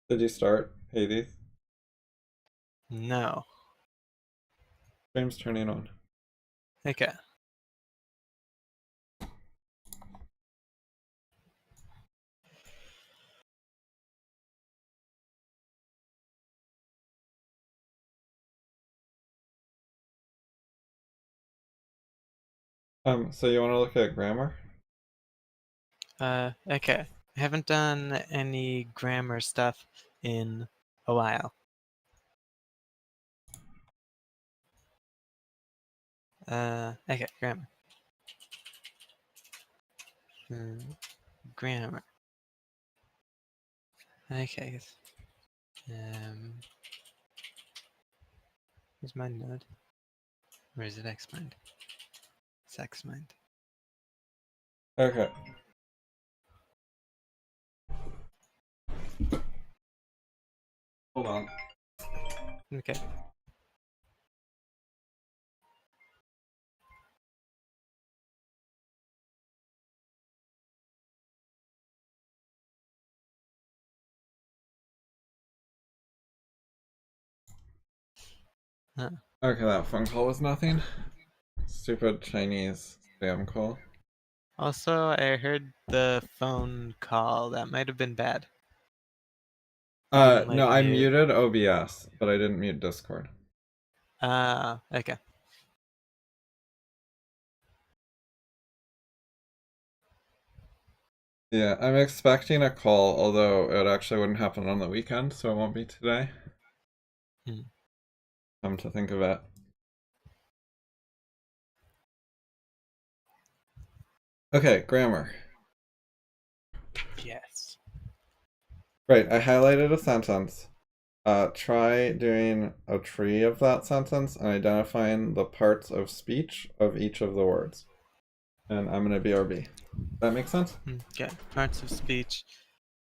Did you start, Hades? No. Stream's turning on. Okay. So you want to look at grammar? Okay. I haven't done any grammar stuff in a while. Okay, grammar. Grammar. Okay. Here's my node. Where is it? Xmind. It's Xmind. Okay. Hold on. Okay. Huh. Okay, that phone call was nothing. Stupid Chinese spam call. Also, I heard the phone call. That might have been bad. Didn't let No, you I mute. muted OBS, but I didn't mute Discord. Okay. Yeah, I'm expecting a call, although it actually wouldn't happen on the weekend, so it won't be today. Hmm. Come to think of it. Okay, grammar. Yes. Right, I highlighted a sentence. Try doing a tree of that sentence and identifying the parts of speech of each of the words. And I'm gonna BRB. That makes sense? Okay. Parts of speech.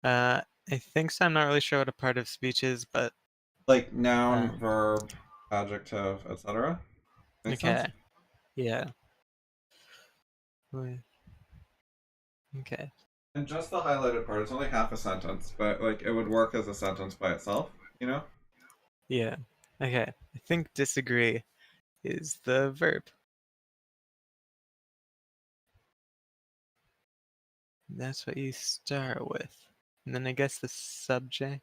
I think so. I'm not really sure what a part of speech is, but Like uh, noun, verb, adjective, etc. Make sense? okay. Yeah. Wait. Okay. And just the highlighted part, it's only half a sentence, but like it would work as a sentence by itself, you know? Yeah. Okay. I think disagree is the verb. That's what you start with. And then I guess the subject.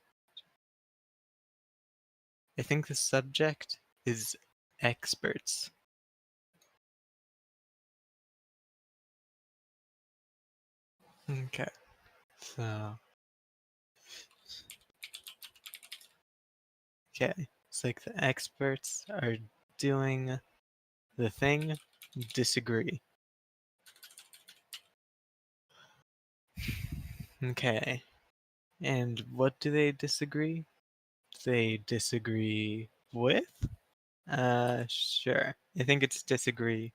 I think the subject is experts. Okay. So, okay. It's like the experts are doing the thing, disagree. Okay. And what do they disagree? They disagree with? Sure. I think it's disagree.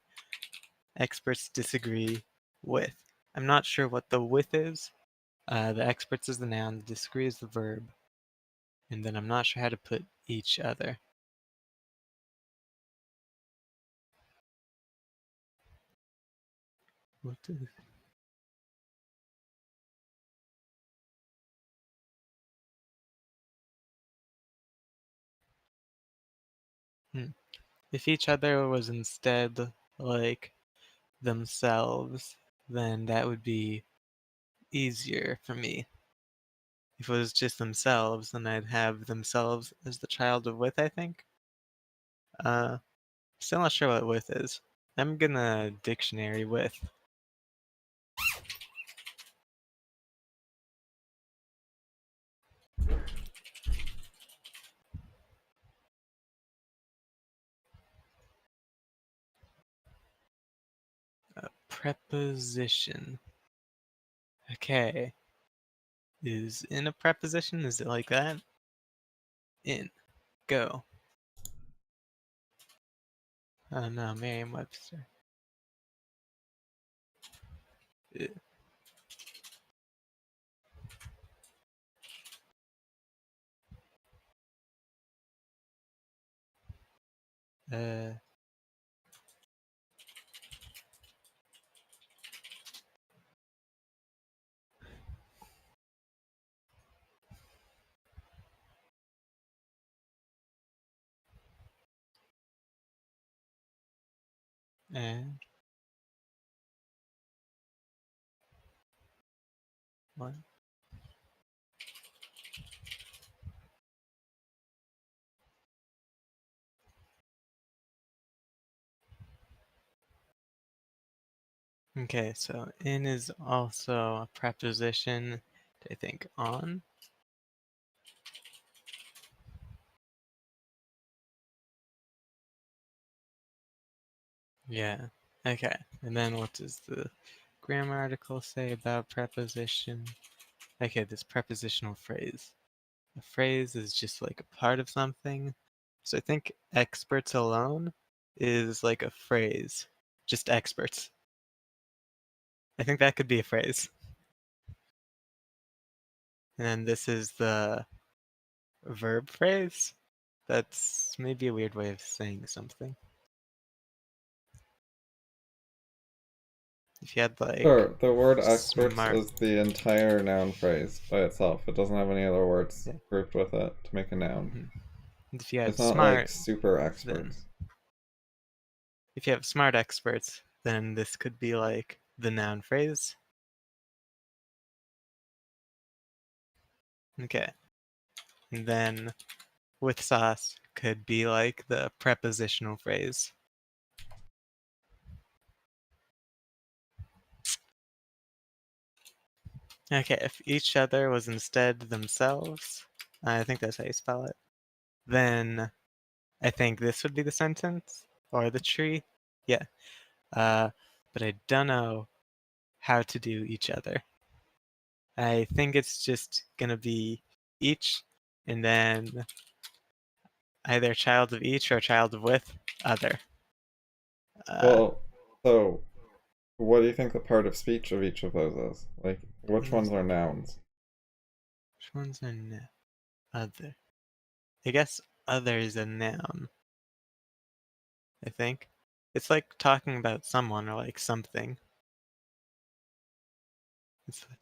Experts disagree with. I'm not sure what the with is. The experts is the noun, the disagree is the verb, and then I'm not sure how to put each other. What is... If each other was instead like themselves, then that would be easier for me. If it was just themselves, then I'd have themselves as the child of with, I think. Uh, Still not sure what with is. I'm gonna dictionary with. Preposition. Okay. Is in a preposition? Is it like that? In. Go. Oh no, Merriam-Webster. Uh, And what? Okay, so in is also a preposition, I think, on. Yeah, okay. And then what does the grammar article say about preposition? Okay, this prepositional phrase. A phrase is just like a part of something. So I think experts alone is like a phrase. Just experts. I think that could be a phrase. And then this is the verb phrase. That's maybe a weird way of saying something. If you had like Sure, the word experts smart, is the entire noun phrase by itself. It doesn't have any other words yeah. grouped with it to make a noun. If you had It's not like smart, super then experts. if you have smart experts, then this could be like the noun phrase. Okay. And then with sauce could be like the prepositional phrase. Okay, if each other was instead themselves, I think that's how you spell it, then I think this would be the sentence or the tree. Yeah. But I don't know how to do each other. I think it's just gonna be each and then either child of each or child of with other. Uh, Well, so what do you think the part of speech of each of those is? Like, which ones are nouns? which one's a noun? Other. I guess other is a noun, I think. It's like talking about someone or like something. It's like,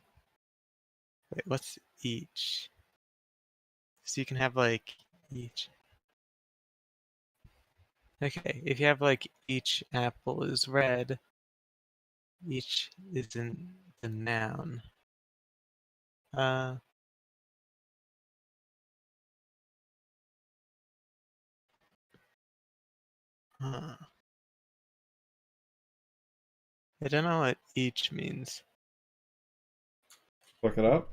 wait, what's each? So you can have like each. Okay, if you have like each apple is red, each isn't the noun. Uh, huh. I don't know what each means. Look it up.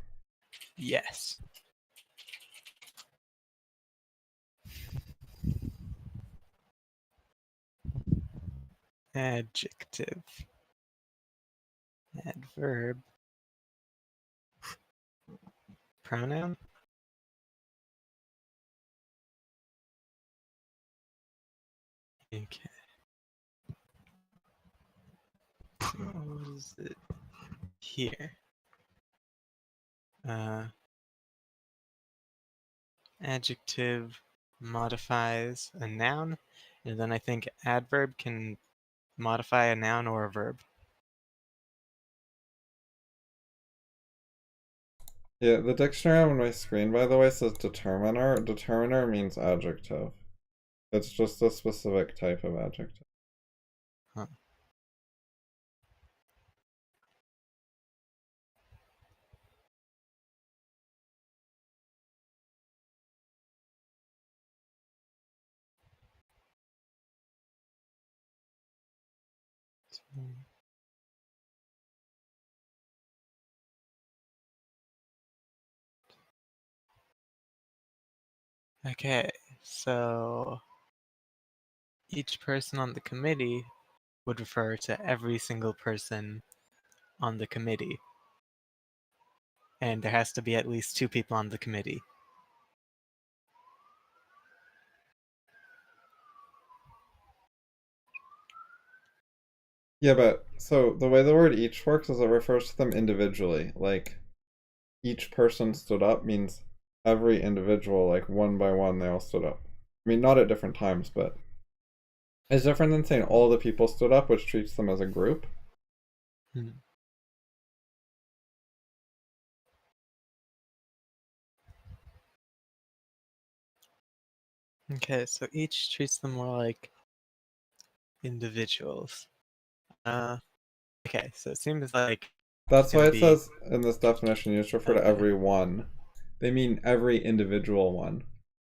Yes. Adjective. Adverb. Pronoun. Okay. What is it here? Uh, Adjective modifies a noun, and then I think adverb can modify a noun or a verb. Yeah, the dictionary on my screen, by the way, says determiner. Determiner means adjective. It's just a specific type of adjective. Huh. Okay, so each person on the committee would refer to every single person on the committee. And there has to be at least two people on the committee. Yeah, but so the way the word each works is it refers to them individually. Like, each person stood up means every individual, like one by one, they all stood up. I mean, not at different times, but it's different than saying all the people stood up, which treats them as a group. Hmm. Okay, so each treats them more like individuals. Okay, so it seems like it's That's why gonna it be says in this definition used to refer to okay. every one. They mean every individual one,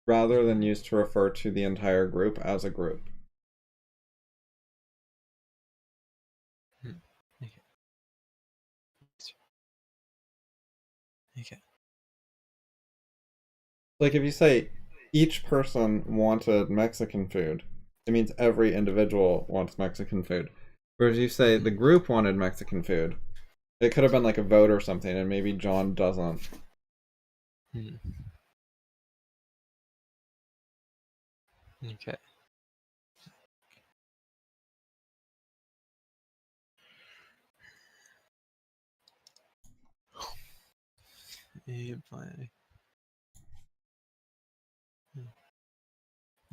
rather than Mhm. used to refer to the entire group as a group. Hmm. Okay. Okay. Like if you say each person wanted Mexican food, it means every individual wants Mexican food. Whereas you say the Mhm. group wanted Mexican food, it could have been like a vote or something, and maybe John doesn't. Hmm. Okay.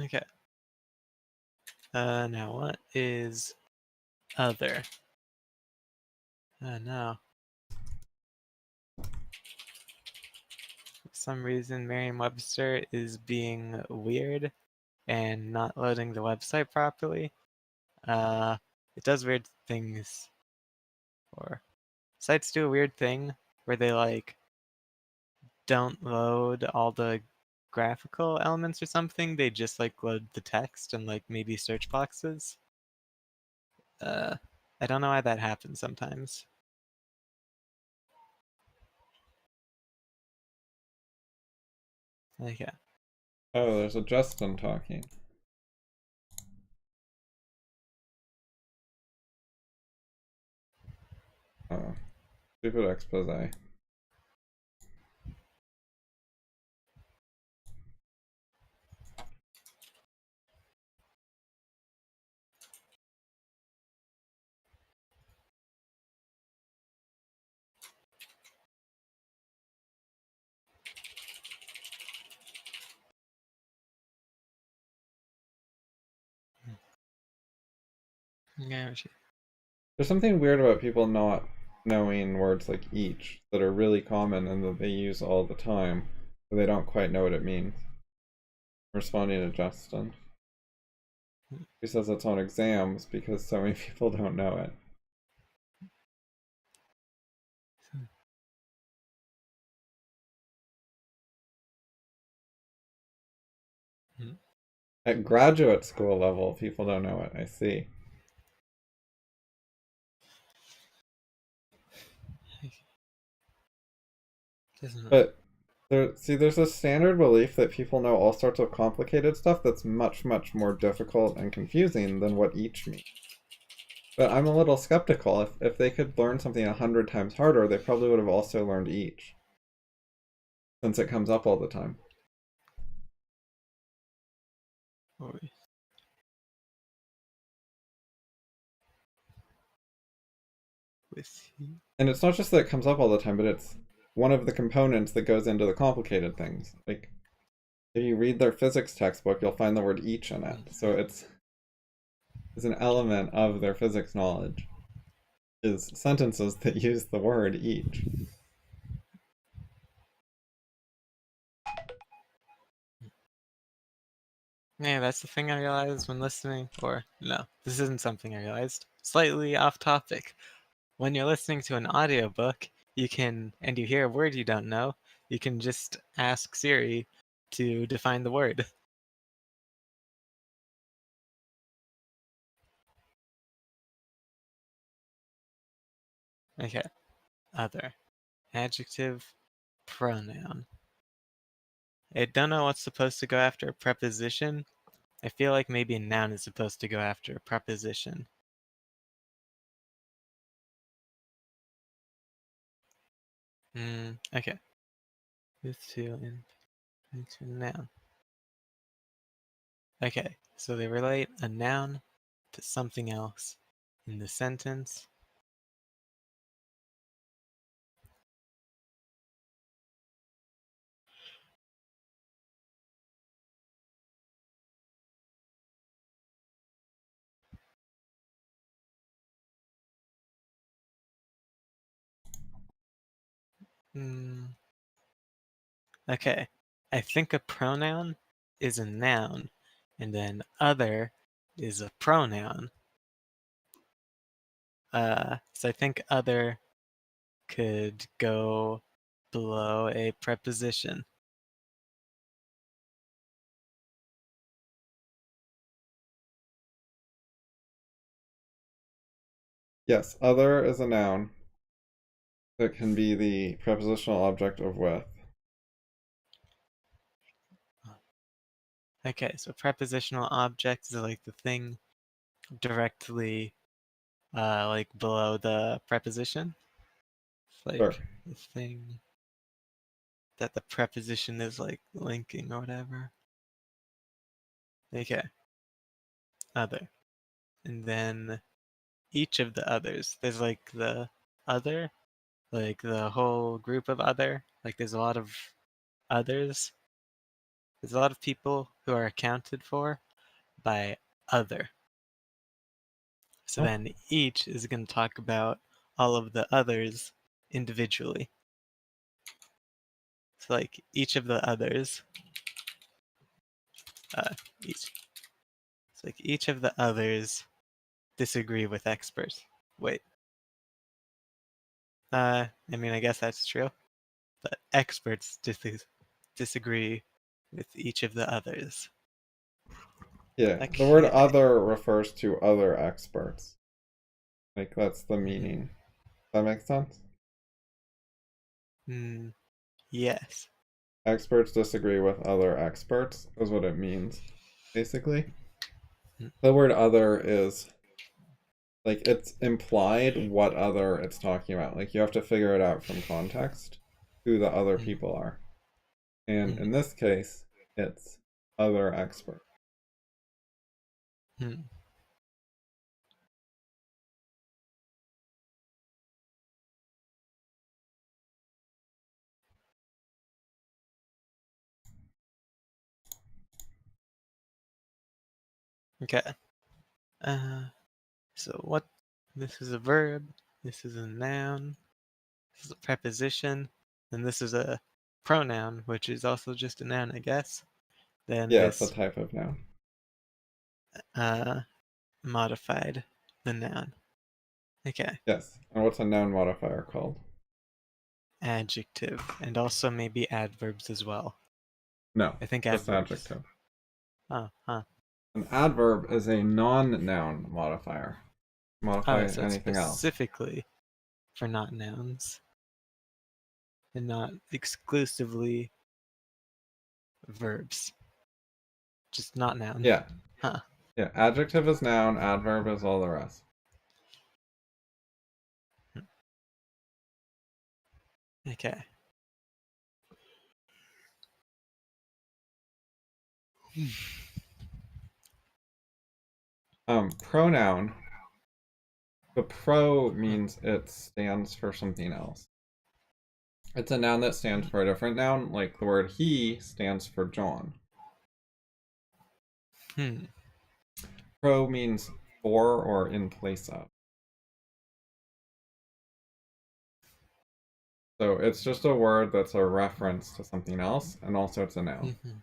Okay. Now what is other? No. For some reason, Merriam-Webster is being weird and not loading the website properly. It does weird things, or sites do a weird thing where they like don't load all the graphical elements or something. They just like load the text and like maybe search boxes. Uh, I don't know why that happens sometimes. Okay. Oh, there's a Justin talking. Oh, stupid expose. Yeah. There's something weird about people not knowing words like each that are really common and that they use all the time, but they don't quite know what it means. Responding to Justin. He says it's on exams because so many people don't know it. At graduate school level, people don't know it. I see. But there's a standard belief that people know all sorts of complicated stuff that's much, much more difficult and confusing than what each means. But I'm a little skeptical. If they could learn something 100 times harder, they probably would have also learned each, since it comes up all the time. And it's not just that it comes up all the time, but it's one of the components that goes into the complicated things. Like, if you read their physics textbook, you'll find the word each in it. So it's an element of their physics knowledge, is sentences that use the word each. Yeah, that's the thing I realized when listening, or no, this isn't something I realized. Slightly off topic. When you're listening to an audiobook, and you hear a word you don't know, you can just ask Siri to define the word. Okay, other. Adjective, pronoun. I don't know what's supposed to go after a preposition. I feel like maybe a noun is supposed to go after a preposition. Okay. With to into a noun. Okay, so they relate a noun to something else in the sentence. Mm, okay, I think a pronoun is a noun, and then other is a pronoun. So I think other could go below a preposition. Yes, other is a noun that can be the prepositional object of with. Okay, so prepositional object is like the thing directly like below the preposition. It's Sure. like the thing that the preposition is like linking or whatever. Okay, other. And then each of the others. There's like the other, like the whole group of other. Like there's a lot of others. There's a lot of people who are accounted for by other. So Huh? then each is going to talk about all of the others individually. So like each of the others, each. It's like each of the others disagree with experts. Wait. I mean, I guess that's true. But experts disagree with each of the others. Yeah, the word Okay. other refers to other experts. Like, that's the Mm-hmm. meaning. Does that make sense? Yes. Experts disagree with other experts, is what it means, basically. Mm, The word other is, like, it's implied what other it's talking about. Like, you have to figure it out from context who the other mm, people are. And mm, in this case, it's other expert. mm. Okay. Uh, so what? This is a verb. This is a noun. This is a preposition. And this is a pronoun, which is also just a noun, I guess. Then Yeah, it's a this type of noun. uh, modified the noun. Okay. Yes. And what's a noun modifier called? Adjective. And also maybe adverbs as well. No, I think just adverbs. adjective. Oh, huh. An adverb is a non-noun modifier. Oh, Modify so it's anything else. specifically for not nouns and not exclusively verbs. Just not noun. Yeah. Huh. Yeah. Adjective is noun, adverb is all the rest. Okay. Pronoun. The pro means it stands for something else. It's a noun that stands for a different noun, like the word he stands for John. Hmm. Pro means for or in place of. So it's just a word that's a reference to something else, and also it's a noun. Mm-hmm.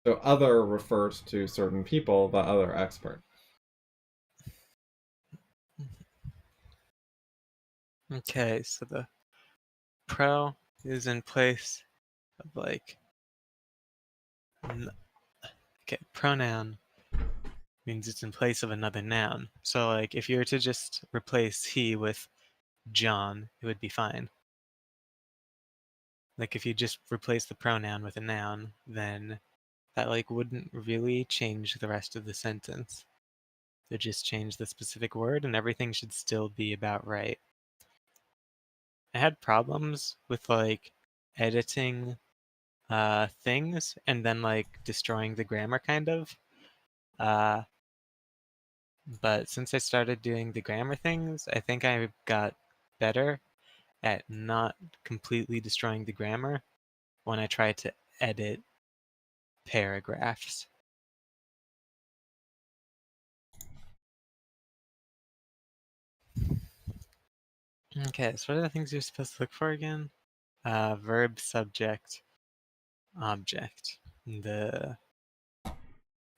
So other refers to certain people, the other expert. Okay, so the pro is in place of like, okay, pronoun means it's in place of another noun. So like if you were to just replace he with John, it would be fine. Like if you just replace the pronoun with a noun, then that like wouldn't really change the rest of the sentence. They just change the specific word and everything should still be about right. I had problems with like editing things and then like destroying the grammar kind of. Uh, but since I started doing the grammar things, I think I got better at not completely destroying the grammar when I try to edit paragraphs. Okay, so what are the things you're supposed to look for again? Verb, subject, object. The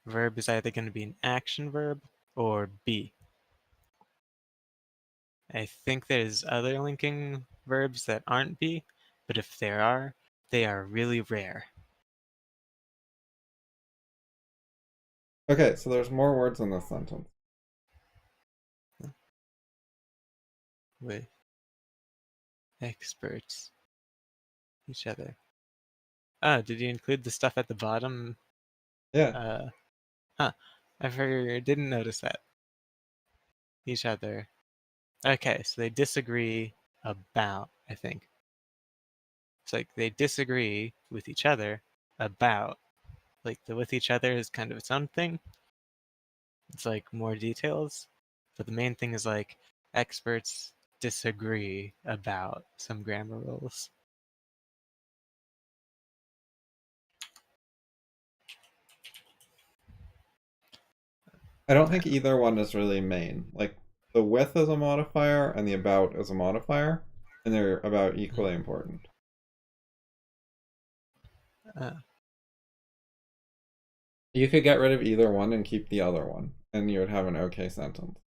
verb is either going to be an action verb or be. I think there's other linking verbs that aren't be, but if there are, they are really rare. Okay, so there's more words in this sentence. With experts, each other. Oh, did you include the stuff at the bottom? Yeah. Uh, I didn't notice that. Each other. Okay, so they disagree about, I think. It's like they disagree with each other about. Like the with each other is kind of its own thing. It's like more details. But the main thing is like experts disagree about some grammar rules. I don't think either one is really main. Like, the with is a modifier and the about is a modifier, and they're about equally important. Uh, You could get rid of either one and keep the other one, and you would have an okay sentence.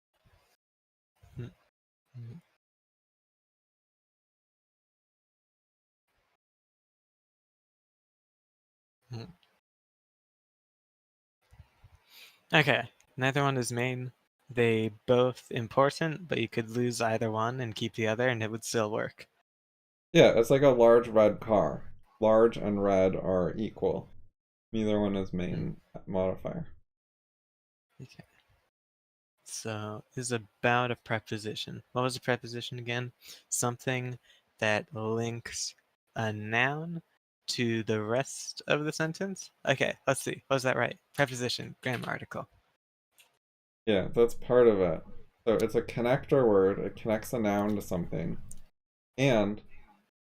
mm, mm, mm. Okay, neither one is main. They both important, but you could lose either one and keep the other, and it would still work. Yeah, it's like a large red car. Large and red are equal. Neither one is Mm, main modifier. okay. So is about a preposition. What was a preposition again? Something that links a noun to the rest of the sentence? Okay, let's see. Was that right? Preposition, grammar article. Yeah, that's part of it. So it's a connector word, it connects a noun to something, and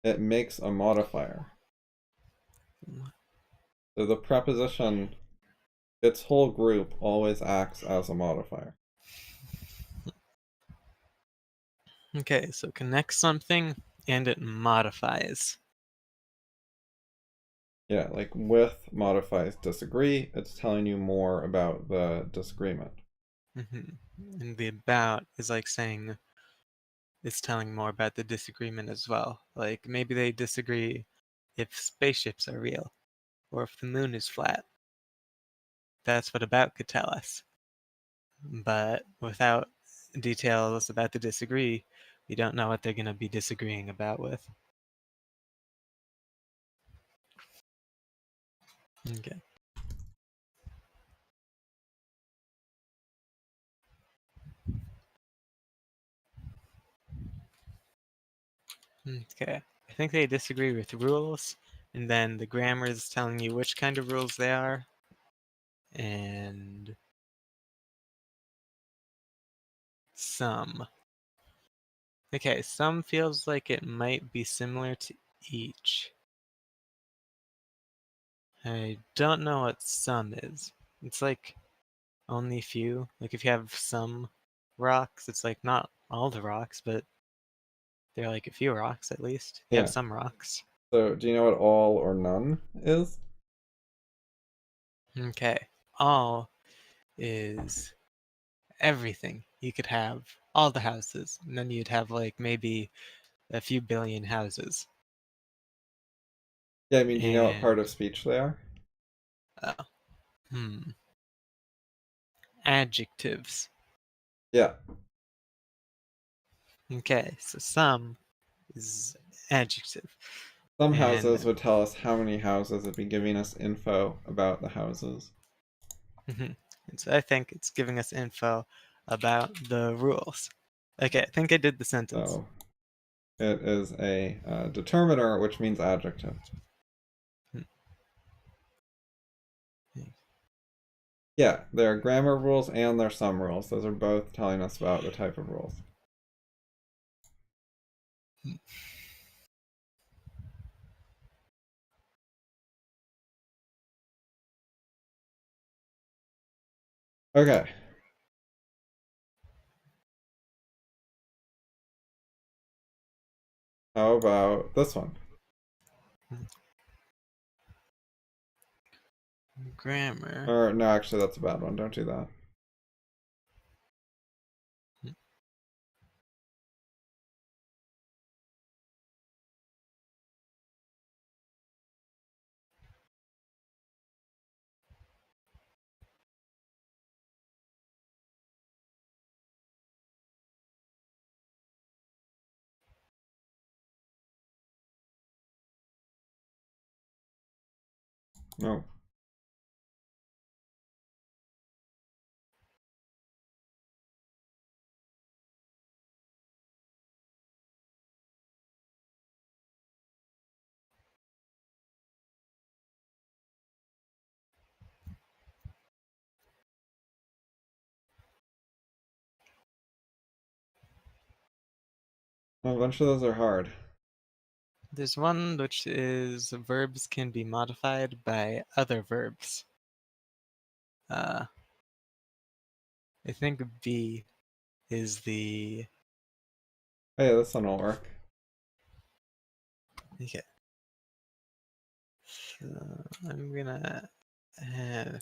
it makes a modifier. So the preposition, its whole group always acts as a modifier. Okay, so connect something and it modifies. Yeah, like with modifies disagree, it's telling you more about the disagreement. And the about is like saying it's telling more about the disagreement as well. Like maybe they disagree if spaceships are real or if the moon is flat. That's what about could tell us. But without details about the disagree, we don't know what they're going to be disagreeing about with. Okay. Okay. I think they disagree with rules, and then the grammar is telling you which kind of rules they are. And some. Okay, some feels like it might be similar to each. I don't know what some is. It's like only few. Like if you have some rocks, it's like not all the rocks, but they're like a few rocks at least. You have Yeah. some rocks. So do you know what all or none is? Okay. All is everything. You could have all the houses, and then you'd have like maybe a few billion houses. Yeah, I mean, do you know what part And of speech they are? uh, hmm, adjectives. Yeah. Okay, so some is adjective. Some houses And would tell us how many houses, it'd be giving us info about the houses. mhm. And so I think it's giving us info about the rules. Okay, I think I did the sentence. So it is a determiner, which means adjective. Hmm. Yeah, there are grammar rules and there are some rules. Those are both telling us about the type of rules. Okay. How about this one? Grammar. Or no, actually, that's a bad one. Don't do that. No. A bunch of those are hard. There's one which is verbs can be modified by other verbs. I think B is the. Hey, this one will work. Okay. So I'm gonna have.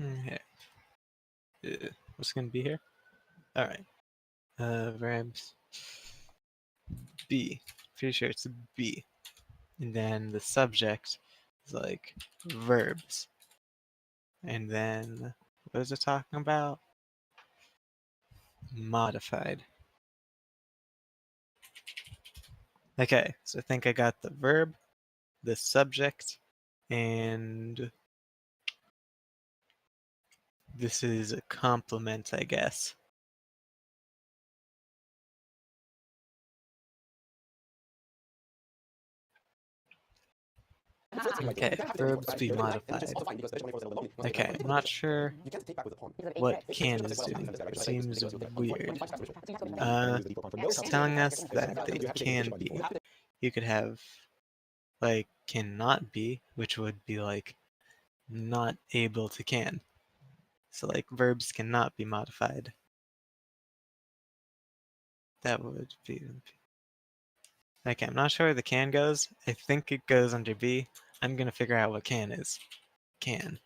Okay. What's gonna be here? All right. Verbs. B. Pretty sure it's B. And then the subject is like verbs. And then what is it talking about? Modified. Okay, so I think I got the verb, the subject, and this is a complement, I guess. Okay, verbs be modified. Okay, I'm not sure what can is doing. It seems weird. It's telling us that they can be. You could have, like, cannot be, which would be like not able to can. So, like, verbs cannot be modified. That would be. Okay, I'm not sure where the can goes. I think it goes under B. I'm gonna figure out what can is. Can.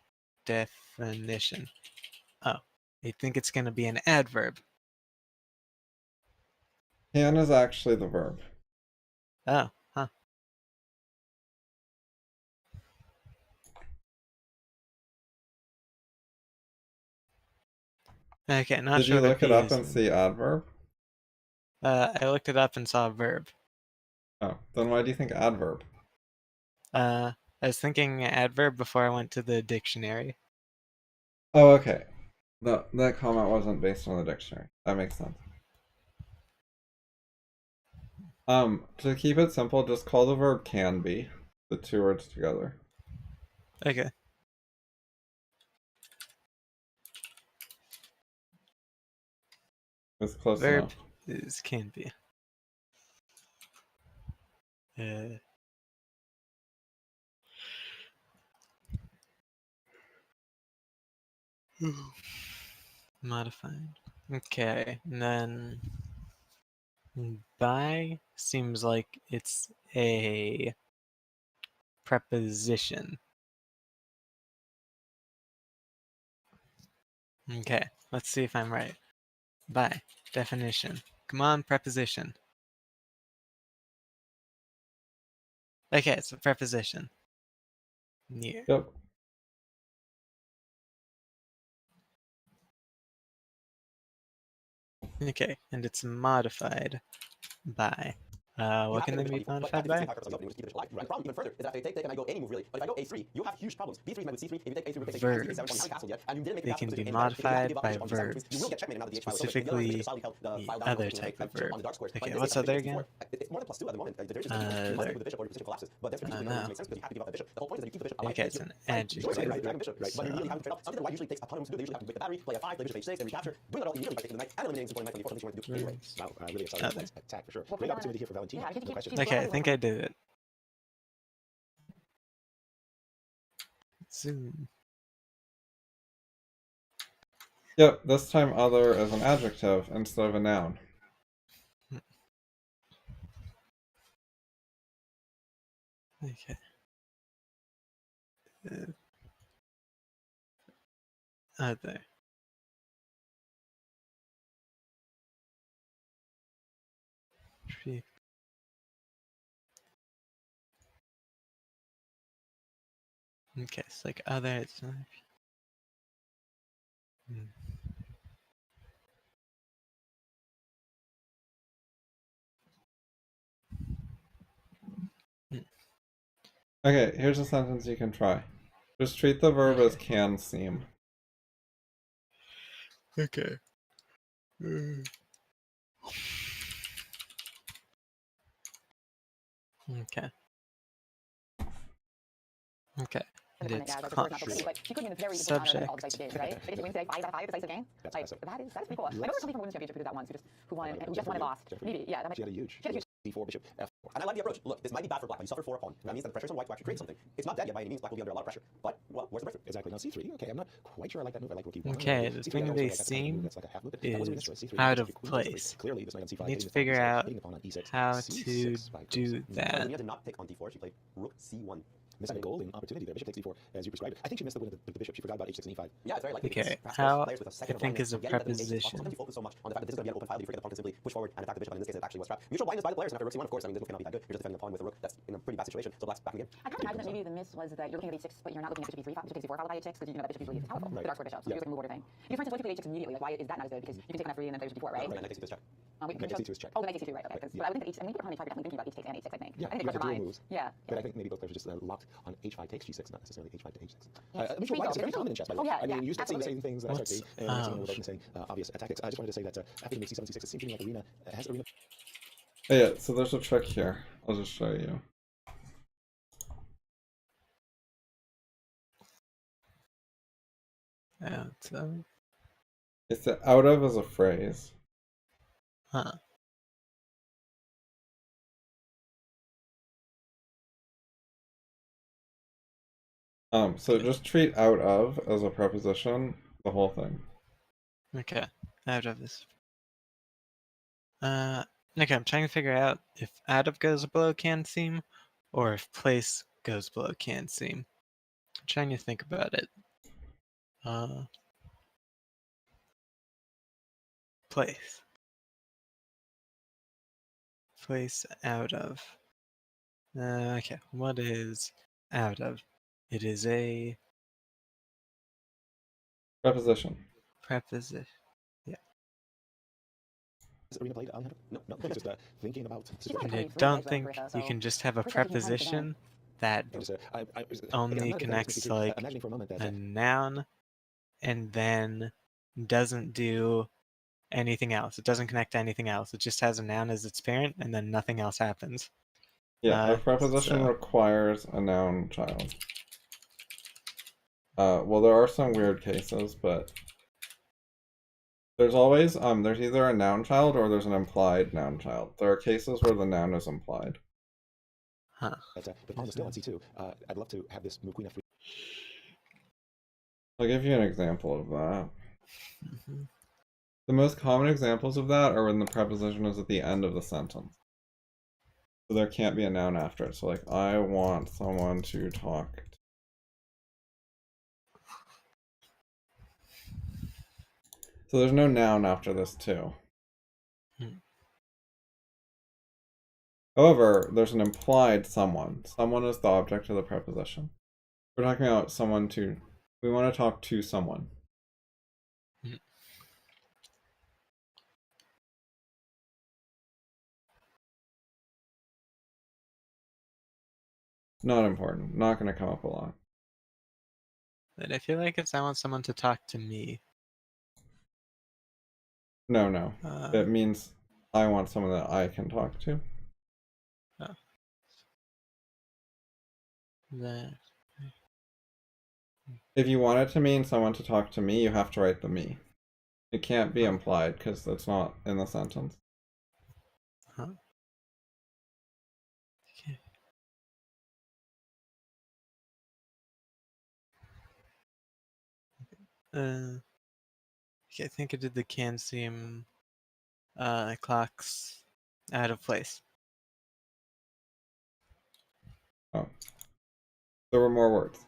Definition. Oh, I think it's gonna be an adverb. Can is actually the verb. Oh, huh. Okay, not Did sure you what look it B up is. and see adverb? I looked it up and saw verb. Oh, then why do you think adverb? I was thinking adverb before I went to the dictionary. Oh, okay. No, that comment wasn't based on the dictionary. That makes sense. To keep it simple, just call the verb can be, the two words together. Okay. It's close Verb enough. is can be. Uh, modified. Okay, and then by seems like it's a preposition. Okay, let's see if I'm right. By definition. Come on, preposition. Okay, it's a preposition. Near. Yep. Okay, and it's modified by. What can they be modified by? The problem even further is that if they take and I go any move really, but if I go A3, you have huge problems. B3 might with C3, if you take A3 with A3, you haven't castled yet, and you didn't make They a can be position modified by verbs, you will get checkmated out of the H file. specifically the other type of verb. Okay, what's other again? It's more than +2 at the moment. The difference is you must move the bishop or your position collapses. But that's No. makes sense because you have to give up the bishop. The whole point is that you keep the bishop. Okay, it's an adjective. Dragon bishop, right? But you really have to trade off. Something that white usually takes a ton of moves to do. They usually have to break the battery, play a5, play bishop h6, and recapture. Doing that all immediately by taking the knight and eliminating some point knight on the 4th, something you want to do anyway. Wow, really exciting attack for sure. Great opportunity here for Valentina. No question. Okay, I think I did it. Zoom. Yep, this time other is an adjective instead of a noun. Okay. Other. Okay, it's like other. It's not... Okay, here's a sentence you can try. Just treat the verb as can seem. Okay. Okay. Okay. And it's subject. That's pretty cool. I know there's something from Women's Championship who did that once, who just won and lost. Maybe, yeah. That might... She had a huge d4 bishop f4. And I like the approach. Look, this might be bad for black, but you suffer 4 a pawn. And that means that the pressure's on white to actually create something. It's not dead yet by any means. Black will be under a lot of pressure. But, well, where's the breakthrough? Exactly. Now c3. Okay, I'm not quite sure I like that move. I like rook e1. Okay, the thing they seem is out of place. Clearly, this knight on c5. You need to figure out how to do that. Lamia did not pick on d4. She played rook c1. Missing a golden opportunity there. Bishop takes d4 as you prescribed. I think she missed the win of the bishop. She forgot about h6 and e5. Yeah, it's very likely. Okay, how I think is a preposition. Sometimes you focus so much on the fact that this is going to be an open file that you forget the pawn can simply push forward and attack the bishop, and in this case it actually was trapped. Mutual blindness by the players, and after rook c1, of course, I mean, this move cannot be that good. You're just defending the pawn with a rook that's in a pretty bad situation, so black's back again. I kind of imagine that maybe the miss was that you're looking at h6, but you're not looking at bishop e3, bishop takes d4 followed by h6, because you know that bishop usually is powerful. The dark square bishop, so you're like a move order thing. Because for instance, what if you play h6 immediately? Like, why is that not as good? Because you can take on f3 and then play bishop d4, right? Right, knight takes c2 is check. Knight takes c2 is check. Oh, the knight takes c2, right, okay. But I would think that h, I mean, if you're playing h5, you're definitely thinking about h takes and h6, I think. Yeah, I think you it's have your dual mind. moves. Yeah. But I think maybe both players are just locked on h5 takes g6, not necessarily h5 to h6. Yes. Mutual blindness is very common in chess, by the way. Oh, yeah, I mean, yeah, you start seeing the same absolutely. things that I start seeing, and What's- some without saying obvious tactics. I just wanted to say that after the move c7, c6, it seems to me like arena has arena. Oh, yeah, so there's a trick here. I'll just show you. It's the out of as a phrase. Huh. So just treat out of as a preposition, the whole thing. Okay, out of this. Okay, I'm trying to figure out if out of goes below can seem, or if place goes below can seem. I'm trying to think about it. Place. Place out of. Okay, what is out of? It is a Preposition. preposition. Is arena played, Alejandro? No, just thinking about. And I don't think you can just have a preposition that only connects to like imagining for a moment that a noun and then doesn't do anything else. It doesn't connect to anything else. It just has a noun as its parent and then nothing else happens. Yeah, a preposition requires a noun child. Well, there are some weird cases, but there's always there's either a noun child or there's an implied noun child. There are cases where the noun is implied. Huh. But pawn is still on c2. I'd love to have this move queen f3. I'll give you an example of that. Mm-hmm. The most common examples of that are when the preposition is at the end of the sentence. So there can't be a noun after it. So like, I want someone to talk. So there's no noun after this too. However, there's an implied someone. Someone is the object of the preposition. We're talking about someone to... We want to talk to someone. Not important. Not going to come up a lot. But I feel like if I want someone to talk to me. No. It means I want someone that I can talk to. Oh. That. If you want it to mean someone to talk to me, you have to write the me. It can't be implied because it's not in the sentence. Huh. Okay. Okay, I think I did the can seem clocks out of place. Oh. There were more words.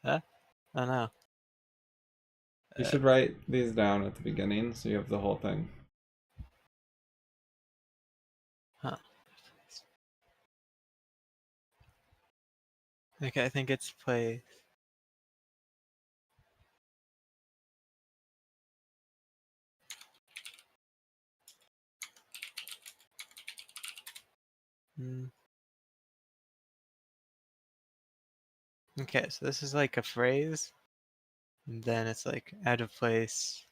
Huh? Oh no. You should write these down at the beginning so you have the whole thing. Huh. Okay, I think it's place. Hmm. Okay, so this is like a phrase, and then it's like out of place,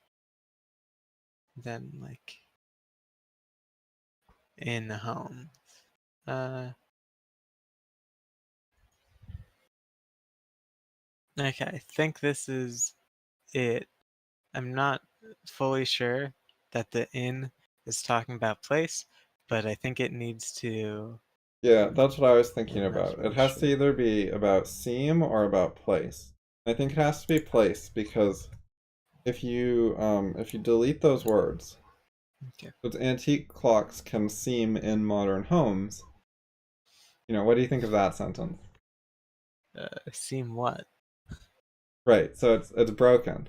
then like in home. Okay, I think this is it. I'm not fully sure that the in is talking about place, but I think it needs to. Yeah, that's what I was thinking I'm not about. It really has to sure. either be about seam or about place. I think it has to be place because if you delete those words, Okay. those antique clocks can seem in modern homes. What do you think of that sentence? Seem what? Right, so it's broken.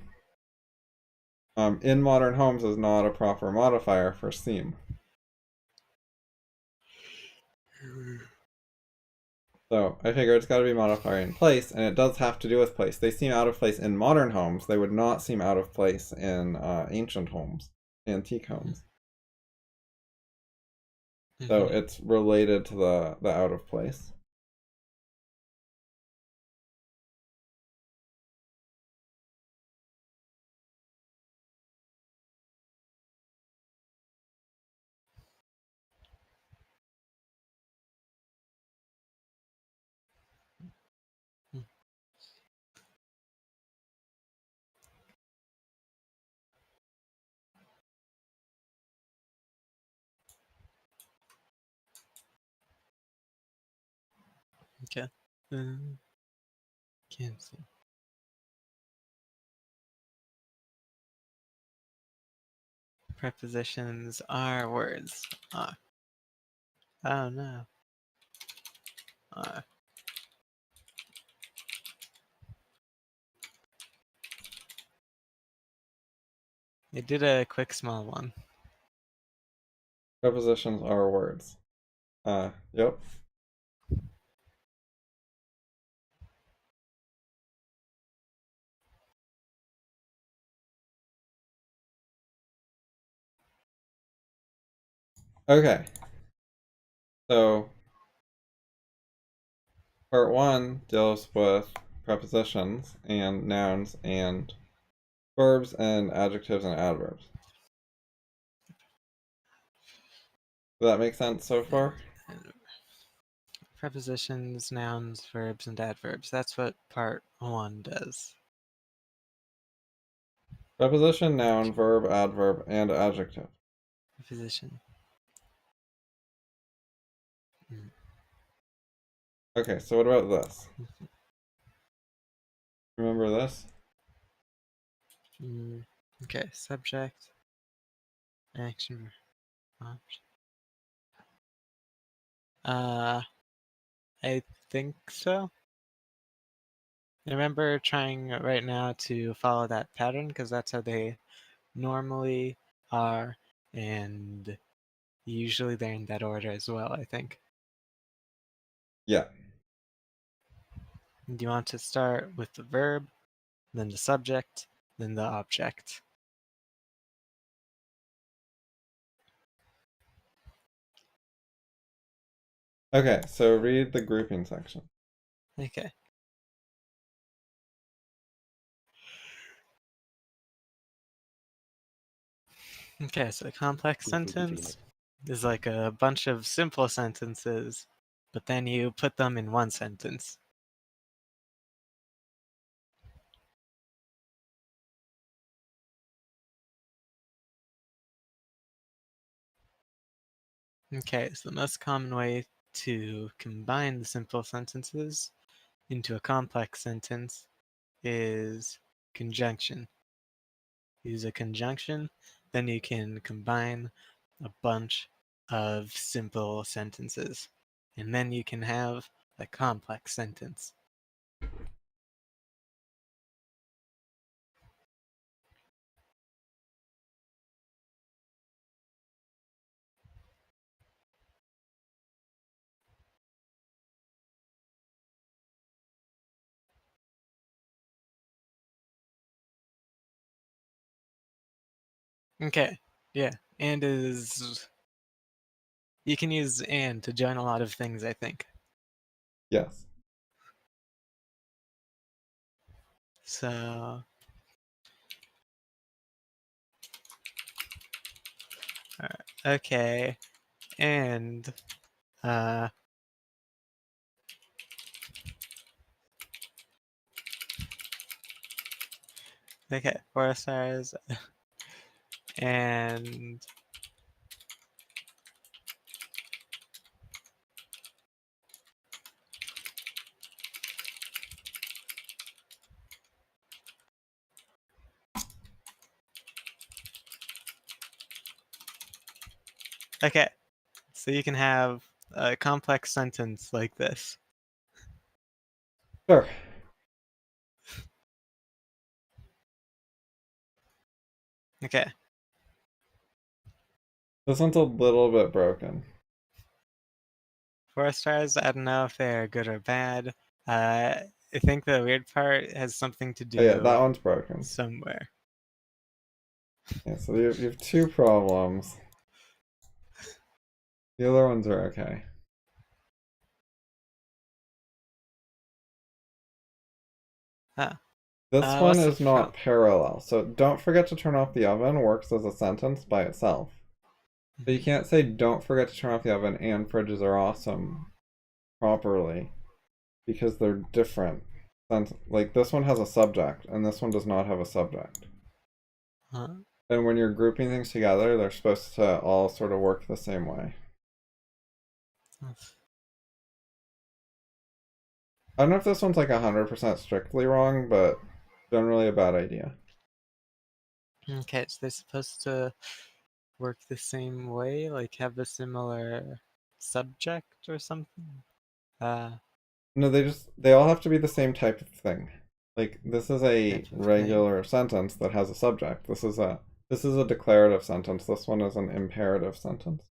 In modern homes is not a proper modifier for seam. So I figure it's got to be modifier in place, and it does have to do with place. They seem out of place in modern homes. They would not seem out of place in ancient homes, antique homes. So it's related to the out of place. Okay. Can't see. Prepositions are words. Are. Oh no. Are. They did a quick small one. Prepositions are words. Yep. Okay. So part one deals with prepositions and nouns and verbs and adjectives and adverbs. Does that make sense so far? Prepositions, nouns, verbs, and adverbs. That's what part one does. Preposition, noun, verb, adverb, and adjective. Preposition. Okay, so what about this? Remember this? Okay, subject, action, object. I think so. I remember trying right now to follow that pattern because that's how they normally are, and usually they're in that order as well, I think. Yeah. Do you want to start with the verb, then the subject, then the object? Okay, so read the grouping section. Okay. Okay, so a complex sentence is like a bunch of simple sentences, but then you put them in one sentence. Okay, so the most common way to combine the simple sentences into a complex sentence is conjunction. Use a conjunction, then you can combine a bunch of simple sentences, and then you can have a complex sentence. Okay, yeah. And is... You can use and to join a lot of things, I think. Yes. So... Okay. And... Uh... Okay, 4 stars. And... Okay, so you can have a complex sentence like this. Sure. Okay. This one's a little bit broken. 4 stars, I don't know if they're good or bad. I think the weird part has something to Oh yeah, that do one's broken. somewhere. Yeah, so you have 2 problems. The other ones are okay. Huh. This one What's the is not parallel, so don't forget to turn off the oven works as a sentence by itself. But you can't say don't forget to turn off the oven and fridges are awesome properly because they're different. Like this one has a subject and this one does not have a subject. Huh? And when you're grouping things together, they're supposed to all sort of work the same way. I don't know if this one's like 100% strictly wrong, but generally a bad idea. Okay, so they're supposed to work the same way, like have a similar subject or something? No, they all have to be the same type of thing. Like this is a Type of thing. regular sentence that has a subject. This is a declarative sentence. This one is an imperative sentence.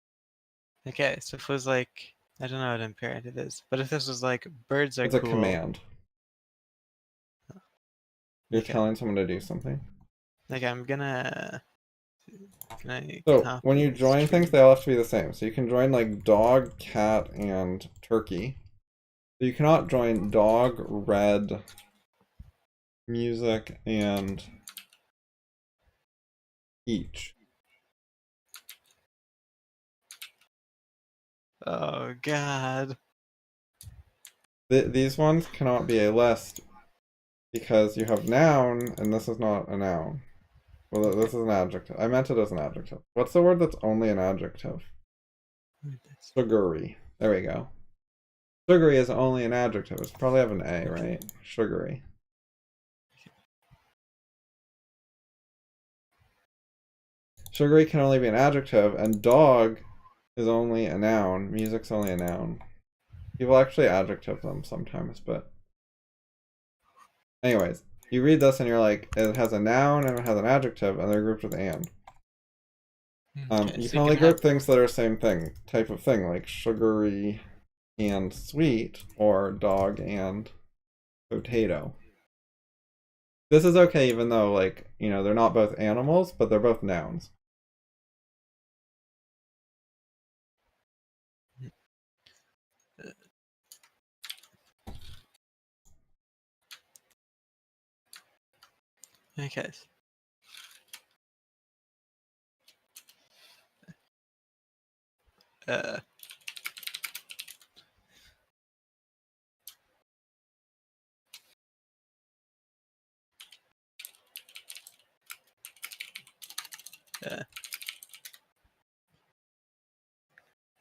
Okay, so if it was like, I don't know what imperative is, but if this was like, birds are It's a cool. command. You're Okay. telling someone to do something. Like I'm gonna... Can I So copy when you this join things, tree? they all have to be the same. So you can join like dog, cat, and turkey. But you cannot join dog, red, music, and each. Oh god. These ones cannot be a list because you have noun, and this is not a noun. Well, Okay. this is an adjective. I meant it as an adjective. What's the word that's only an adjective? Sugary. There we go. Sugary is only an adjective. It's probably have an A, right? Sugary. Sugary can only be an adjective, and dog is only a noun. Music's only a noun. People actually adjective them sometimes, but... Anyways, you read this and you're like, it has a noun and it has an adjective, and they're grouped with and. Okay, You so can only have... group things that are same thing, type of thing, like sugary and sweet, or dog and potato. This is okay even though, like, you know, they're not both animals, but they're both nouns. Okay. Uh...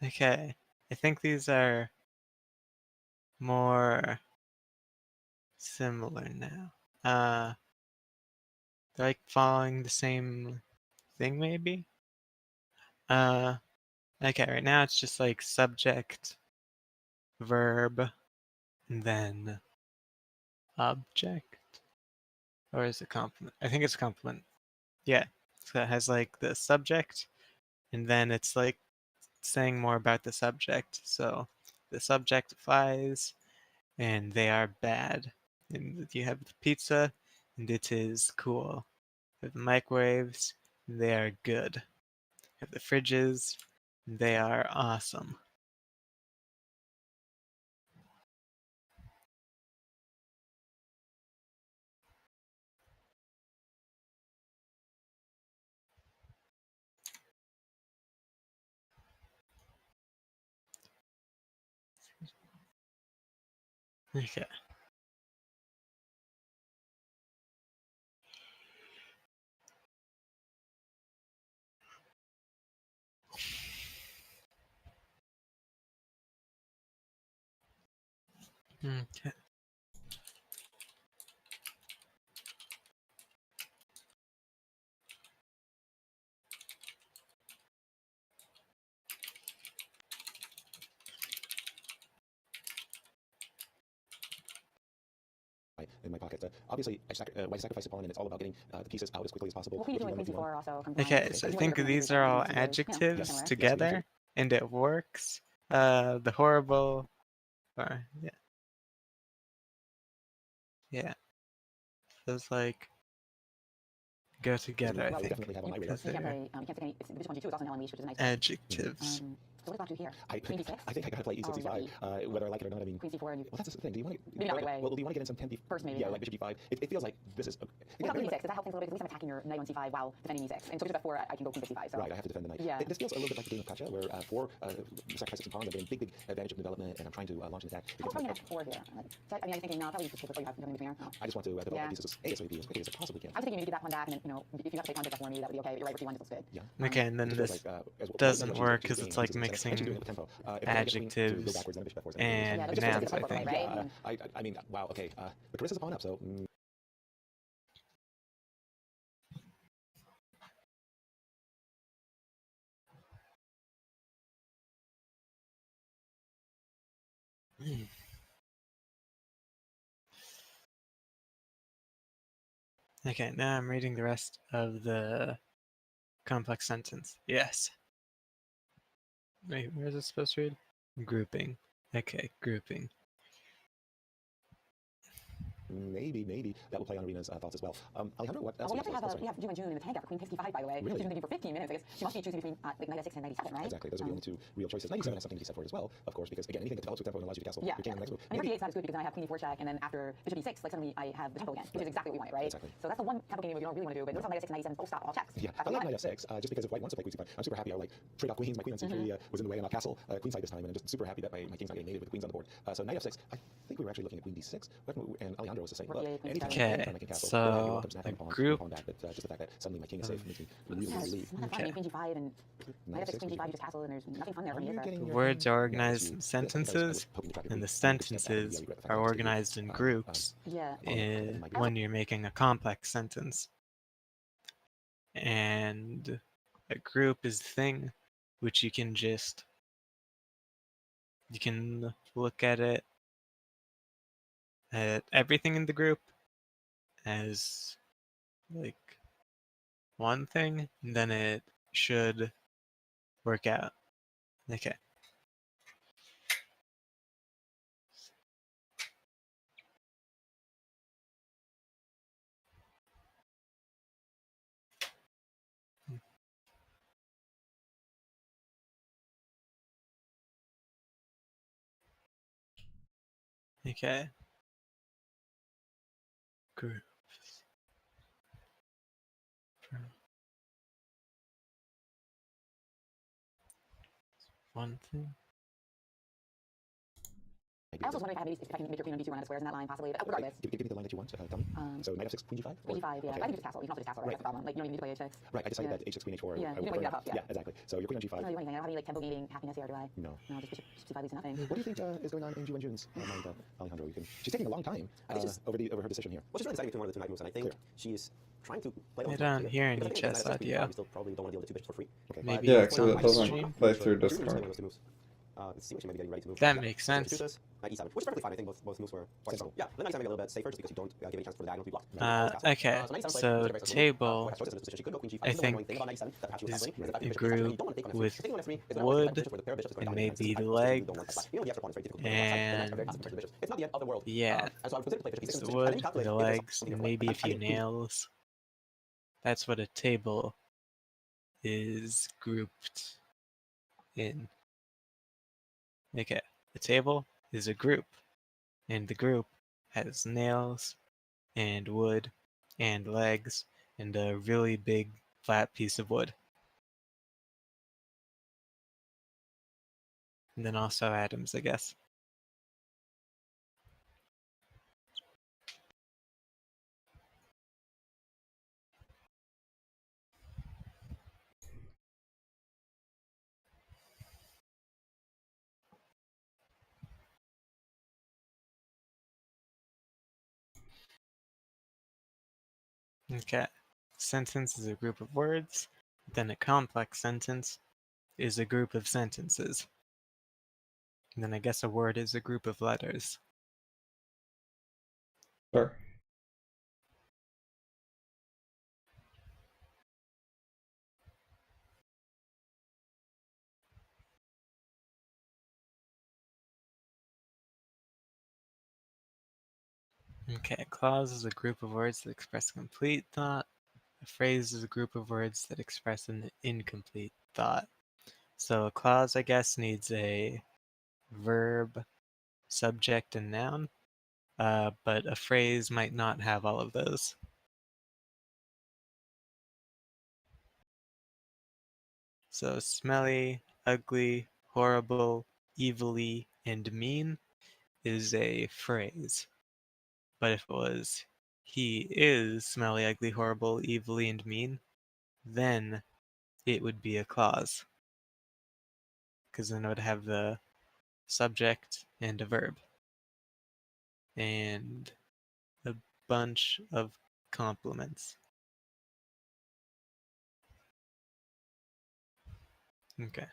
Okay. I think these are more similar now. They're like following the same thing maybe? Okay, right now it's just like subject, verb, and then object. Or is it complement? I think it's complement. Yeah. So it has like the subject, and then it's like saying more about the subject. So the subject flies, and they are bad. And you have the pizza, and it is cool. You have the microwaves, they are good. If the fridges, they are awesome. Okay. Okay. in my pocket. Obviously, I sacrifice upon, and it's all about getting the pieces out as quickly as possible. Well, who you doing Queen C4 also comes Okay, along. so I If you think want to these go are for all Queen C2, adjectives similar. together, and it works. The horrible, or yeah, those like go together. I Well, we think definitely have on my radar. because You can't they're play, you can't take any, it's Division 1 G2 is also an LME, which is a nice adjectives. So what about you here? I Queen D6? think I gotta play E65, whether I like it or not. I mean, Queen C4 and you... well, that's the thing. Do you want to? Maybe not right away. Well, do you want to get in some 10 First, maybe. Yeah, like Bishop D5. It feels like this is. What about Queen D6? Does that help things a little bit? Because at least I'm attacking your knight on C5 while defending E6. And so Bishop F4, I can go Queen Bishop C5. So. Right, I have to defend the knight. Yeah. This feels a little bit like the game of Gotcha, where for sacrifices and pawns, I'm getting big advantage of development, and I'm trying to launch an attack. Oh, probably an F4 here. So, I mean, I'm thinking now, probably just before you have nothing between here. I just want to develop my pieces ASAP as quickly as I possibly can. I was thinking maybe get that one back, and then, you know, if you have to take on for me, that would be okay. But you're right, for C1 just looks good. Yeah. Okay, and then It feels this like, doesn't work because it's like mixing adjectives and Yeah, but just nouns, like I think. right? I mean, wow, okay. But Carissa's a pawn up, so. Okay, now I'm reading the rest of the complex sentence. Yes. Wait, where is it supposed to read? Grouping. Okay, grouping. Maybe that will play on Arena's thoughts as well. Alejandro, what else? Well, we have June and June in the tank after Queen 55, by the way. Really? She's been thinking for 15 minutes. I guess she must be choosing between like knight f6 and knight e7, right? Exactly. Those are the only two real choices. 97 has something to be said for it as well, of course, because again, anything that develops with tempo and allows you to castle Yeah. your king in the next move. I mean, 38 is not as good because then I have Queen e4 check, and then after Bishop e6, like suddenly I have the tempo again, which is exactly what we wanted, right? Exactly. So that's the one tempo game you don't really want to do. But notice how knight f6 and knight e7 both stop all checks. Yeah, I like knight f6 just because if white wants to play queen c5, I'm super happy. I like trade off queens. My queen on c3 was in the way and I'll castle queenside this time, and I'm just super happy that my king's not getting mated with the queens on the board. So knight f6, I think we were actually looking at queen d6, and Alejandro was just saying, look, anytime I can castle, so a group. Just the fact that suddenly my king is safe makes me really relieved. It's not fun. I mean, Queen g5 and knight f6, Queen g5, you just castle, and there's nothing fun there for me. The words are organized in sentences, and the sentences are organized in groups Yeah. when you're making a complex sentence. And a group is the thing which you can look at it at everything in the group as like one thing, and then it should work out. Okay. Okay. Groups. One thing. I also was wondering if I can make your queen on d2 run out of squares in that line, possibly. But regardless. Give me the line that you want. Tell me. So knight f6, queen g5? Queen g5, yeah. Okay. I think you just castle. You can also just castle, right? That's the problem. Like, you don't even need to play h6. Right, I decided that h6, queen h4. Yeah, you don't wake that up, yeah. Yeah, exactly. So your queen on g5. I don't really do anything. I don't have any like tempo gating happiness here, do I? No. No, just bishop c5 leads to nothing. What do you think is going on in Ju and June's mind, Alejandro? She's taking a long time over her decision here. Well, she's really deciding between one of the two knight moves, and I think she's trying to play I don't hear any chess audio. You still probably don't want to deal with the two bishops for free. Okay. Maybe Yeah, it's because on it my doesn't stream. play through Those Discord. two moves. Let's see what she might be getting ready to move. That makes sense. Knight e7, which is perfectly fine. I think both moves were quite strong. Yeah, then knight e7 maybe a little bit safer just because you don't give any chance for the diagonal to be blocked. Okay, so table I think is a group with wood and maybe the legs and yeah, it's the wood, the legs, and maybe a few nails. That's what a table is grouped in. Okay, a table is a group, and the group has nails and wood and legs and a really big flat piece of wood. And then also atoms, I guess. Okay, sentence is a group of words, then a complex sentence is a group of sentences. And then I guess a word is a group of letters. Sure. Okay, a clause is a group of words that express complete thought. A phrase is a group of words that express an incomplete thought. So a clause, I guess, needs a verb, subject, and noun. But a phrase might not have all of those. So smelly, ugly, horrible, evilly, and mean is a phrase. But if it was he is smelly, ugly, horrible, evilly, and mean, then it would be a clause. Because then it would have the subject and a verb. And a bunch of complements. Okay.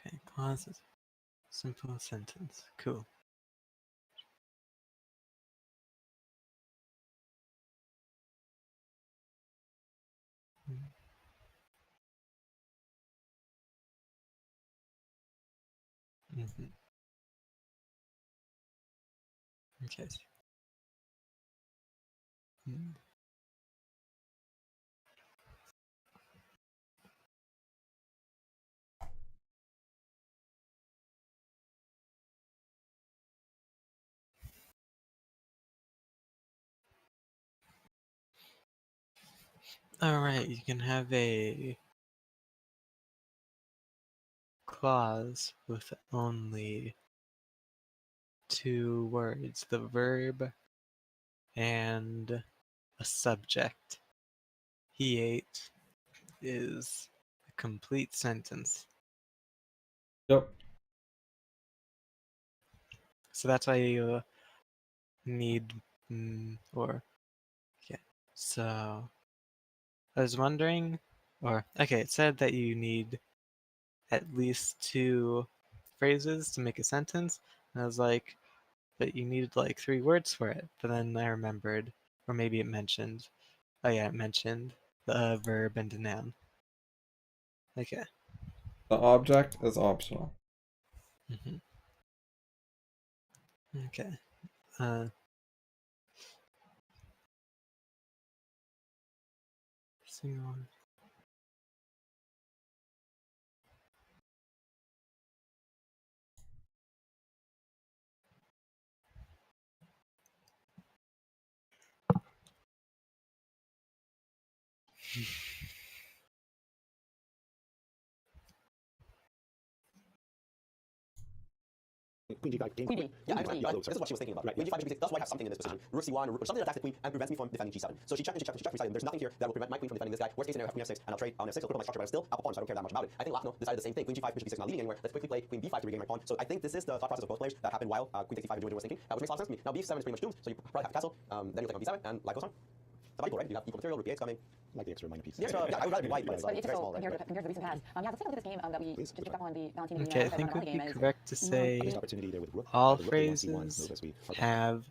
Okay, clauses. Simple sentence. Cool. Mm-hmm. Okay. Mm. All right, you can have a clause with only two words, the verb and a subject. He ate is a complete sentence. Yep. So that's why you need, or, yeah. So I was wondering, okay, it said that you need at least two phrases to make a sentence. And I was like, but you needed like three words for it. But then I remembered, or maybe it mentioned, oh yeah, it mentioned the verb and a noun. Okay. The object is optional. Mm-hmm. Okay. Single. Queen G5 gains Queen point. B. Yeah, Queen yeah, B. this is what she was thinking about. Right, Queen yeah. G5 should be does white have something in this position? Rook C1 or something that attacks the queen and prevents me from defending G7. So she checked and she checked and she checked. There's nothing here that will prevent my queen from defending this guy. Worst case scenario, I have queen F6 and I'll trade on F6. I'll put on my structure, but I'm still outperformed, so I don't care that much about it. I think Lachno decided the same thing. Queen G5, bishop B6 not leading anywhere. Let's quickly play queen B5 to regain my pawn. So I think this is the thought process of both players that happened while queen takes D5 and doing what was thinking, which makes a lot of sense to me. Now B7 is pretty much doomed, so you probably have to castle. Then you'll take on B7 and life goes on. It's about equal, right? You have equal material, rook B8 coming. Like the extra minor piece. The extra, yeah, I would rather be white, but it's But like it's very so small, right? compared to the recent past. Yeah, let's take a look at this game that we just picked up on the Valentine. Okay, I think it would be correct to Missed say opportunity there with rook. all The rook A1, C1, phrases notice we are- have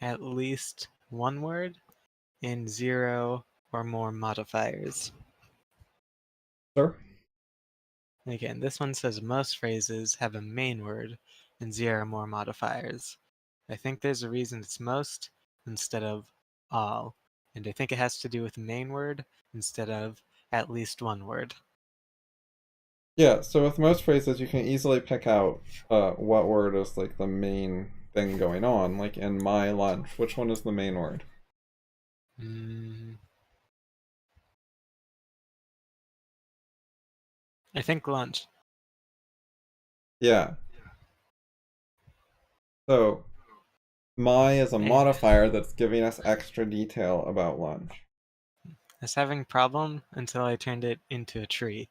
at least one word and 0 or more modifiers. Sir? Again, this one says most phrases have a main word and 0 or more modifiers. I think there's a reason it's most instead of all, and I think it has to do with main word instead of at least one word. Yeah, so with most phrases, you can easily pick out what word is like the main thing going on. Like in my lunch, which one is the main word? I think lunch. Yeah. So my is a modifier that's giving us extra detail about lunch. I was having a problem until I turned it into a tree.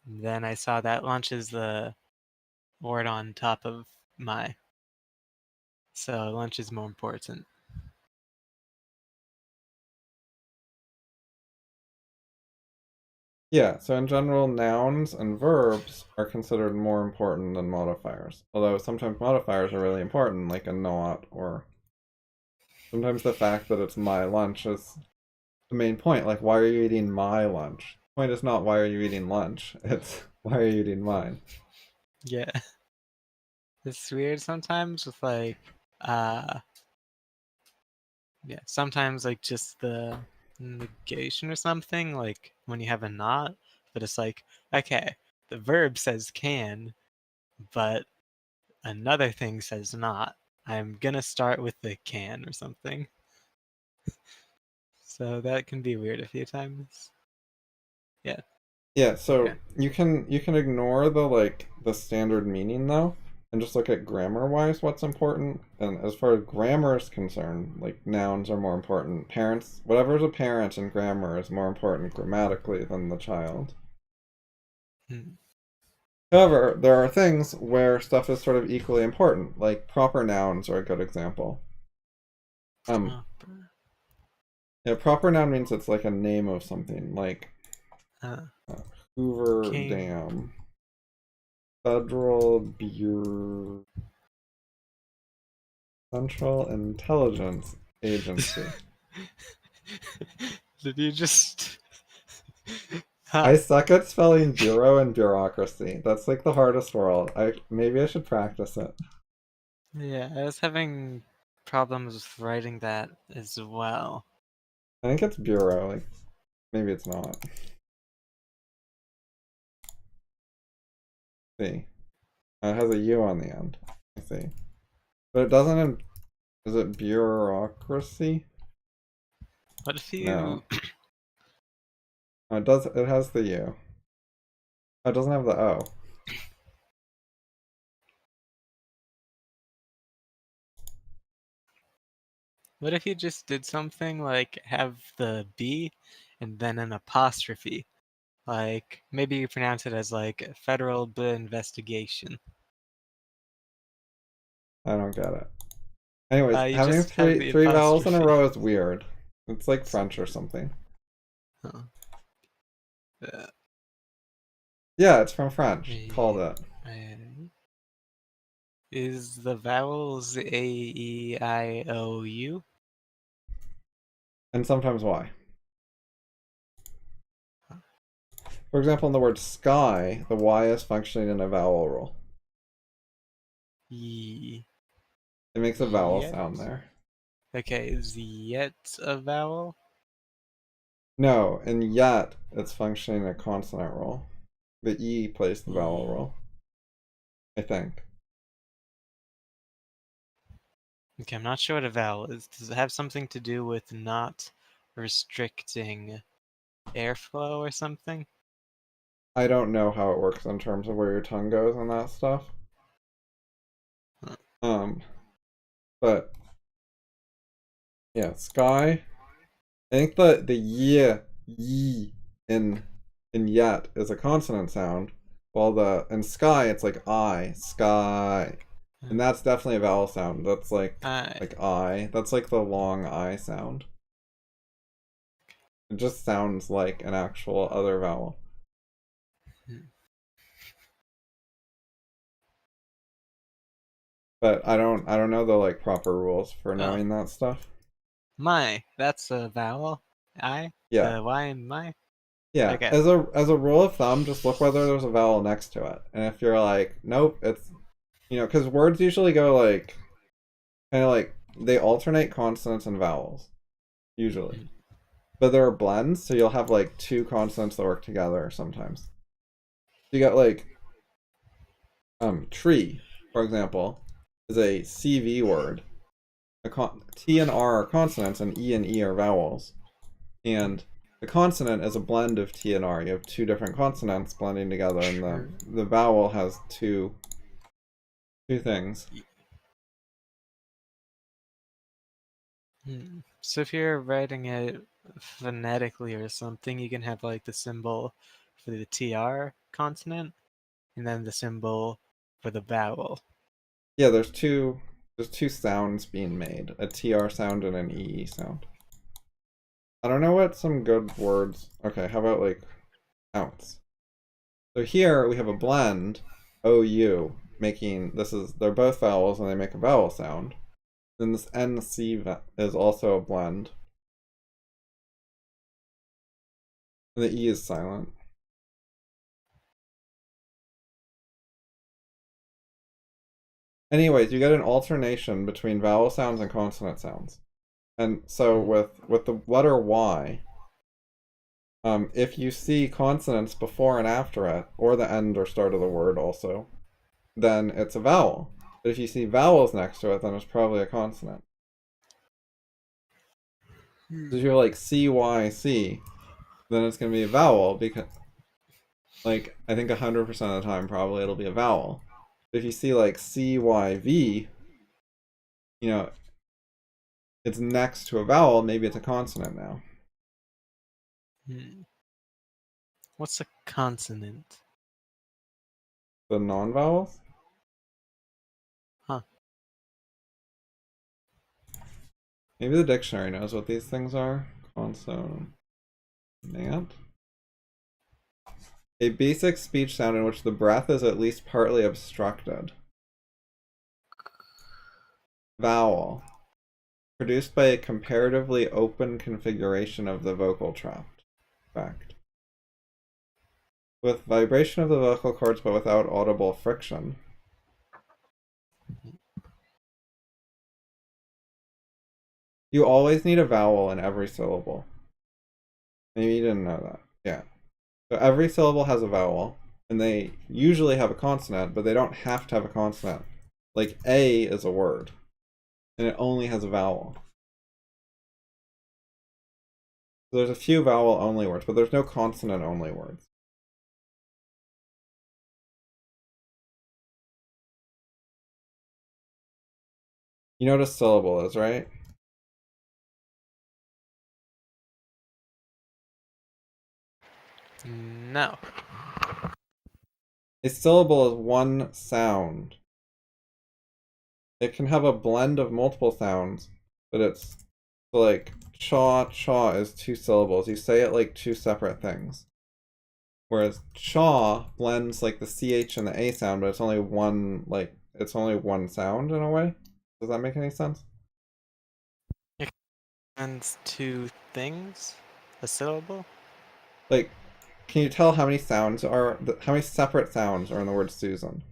Then I saw that lunch is the word on top of my. So lunch is more important. Yeah, so in general, nouns and verbs are considered more important than modifiers. Although sometimes modifiers are really important, like a not, or sometimes the fact that it's my lunch is the main point. Like, why are you eating my lunch? The point is not why are you eating lunch, it's why are you eating mine? Yeah. It's weird sometimes with like, yeah, sometimes like just the negation or something, like when you have a not, but it's like, okay, the verb says can, but another thing says not. I'm gonna start with the can or something. So that can be weird a few times. Yeah. Yeah, so Okay. you can ignore the standard meaning though, and just look at grammar wise what's important. And as far as grammar is concerned, like nouns are more important. Parents, whatever's a parent in grammar is more important grammatically than the child. However, there are things where stuff is sort of equally important, like proper nouns are a good example. Yeah, proper noun means it's like a name of something, like Hoover Dam, Federal Bureau, Central Intelligence Agency. Did you just... I suck at spelling bureau and bureaucracy. That's like the hardest word. Maybe I should practice it. Yeah, I was having problems with writing that as well. I think it's bureau, like maybe it's not. See. It has a U on the end. I see. But it doesn't is it bureaucracy? What if you... No. Oh, it does. It has the U. Oh, it doesn't have the O. What if you just did something like have the B and then an apostrophe? Like, maybe you pronounce it as like federal investigation. I don't get it. Anyways, You having just have the three vowels in a apostrophe. row is weird. It's like French or something. Huh. Yeah, it's from French. Called it. Is the vowels A, E, I, O, U? And sometimes Y. For example, in the word sky, the Y is functioning in a vowel rule. E. It makes a vowel Yet? sound there. Okay, is yet a vowel? No, in yet, it's functioning a consonant rule. The E plays the vowel rule. I think. Okay, I'm not sure what a vowel is. Does it have something to do with not restricting airflow or something? I don't know how it works in terms of where your tongue goes and that stuff. But yeah, sky. I think the yi in yet is a consonant sound, while in sky it's like I, sky. And that's definitely a vowel sound. That's like I. That's like the long I sound. It just sounds like an actual other vowel. But I don't know the like proper rules for knowing that stuff. My, that's a vowel. I? Yeah. The Y in my? Yeah, Okay. as a rule of thumb, just look whether there's a vowel next to it. And if you're like, nope, it's, because words usually go like, kind of like, they alternate consonants and vowels, usually. But there are blends, so you'll have like two consonants that work together sometimes. You got like, tree, for example, is a CV word. T and R are consonants, and E are vowels. And the consonant is a blend of T and R. You have two different consonants blending together, and the vowel has two things. So if you're writing it phonetically or something, you can have like the symbol for the TR consonant, and then the symbol for the vowel. Yeah, there's two sounds being made, a TR sound and an EE sound. I don't know what some good words. Okay, how about like ounce? So here we have a blend, OU, making they're both vowels and they make a vowel sound. Then this NC is also a blend. And the E is silent. Anyways, you get an alternation between vowel sounds and consonant sounds. And so with the letter Y, if you see consonants before and after it, or the end or start of the word also, then it's a vowel. But if you see vowels next to it, then it's probably a consonant. So if you're like CYC, then it's going to be a vowel, because, like, I think 100% of the time probably it'll be a vowel. But if you see like CYV, it's next to a vowel, maybe it's a consonant now. What's a consonant? The non-vowels? Huh. Maybe the dictionary knows what these things are. Consonant. A basic speech sound in which the breath is at least partly obstructed. Vowel. Produced by a comparatively open configuration of the vocal tract. With vibration of the vocal cords but without audible friction. You always need a vowel in every syllable. Maybe you didn't know that. Yeah. So every syllable has a vowel, and they usually have a consonant, but they don't have to have a consonant. Like A is a word, and it only has a vowel. So there's a few vowel-only words, but there's no consonant-only words. You know what a syllable is, right? No. A syllable is one sound. It can have a blend of multiple sounds, but it's like chaw is two syllables. You say it like two separate things. Whereas chaw blends like the CH and the A sound, but it's only one sound in a way. Does that make any sense? And two things? A syllable? Like, can you tell how many how many separate sounds are in the word Susan?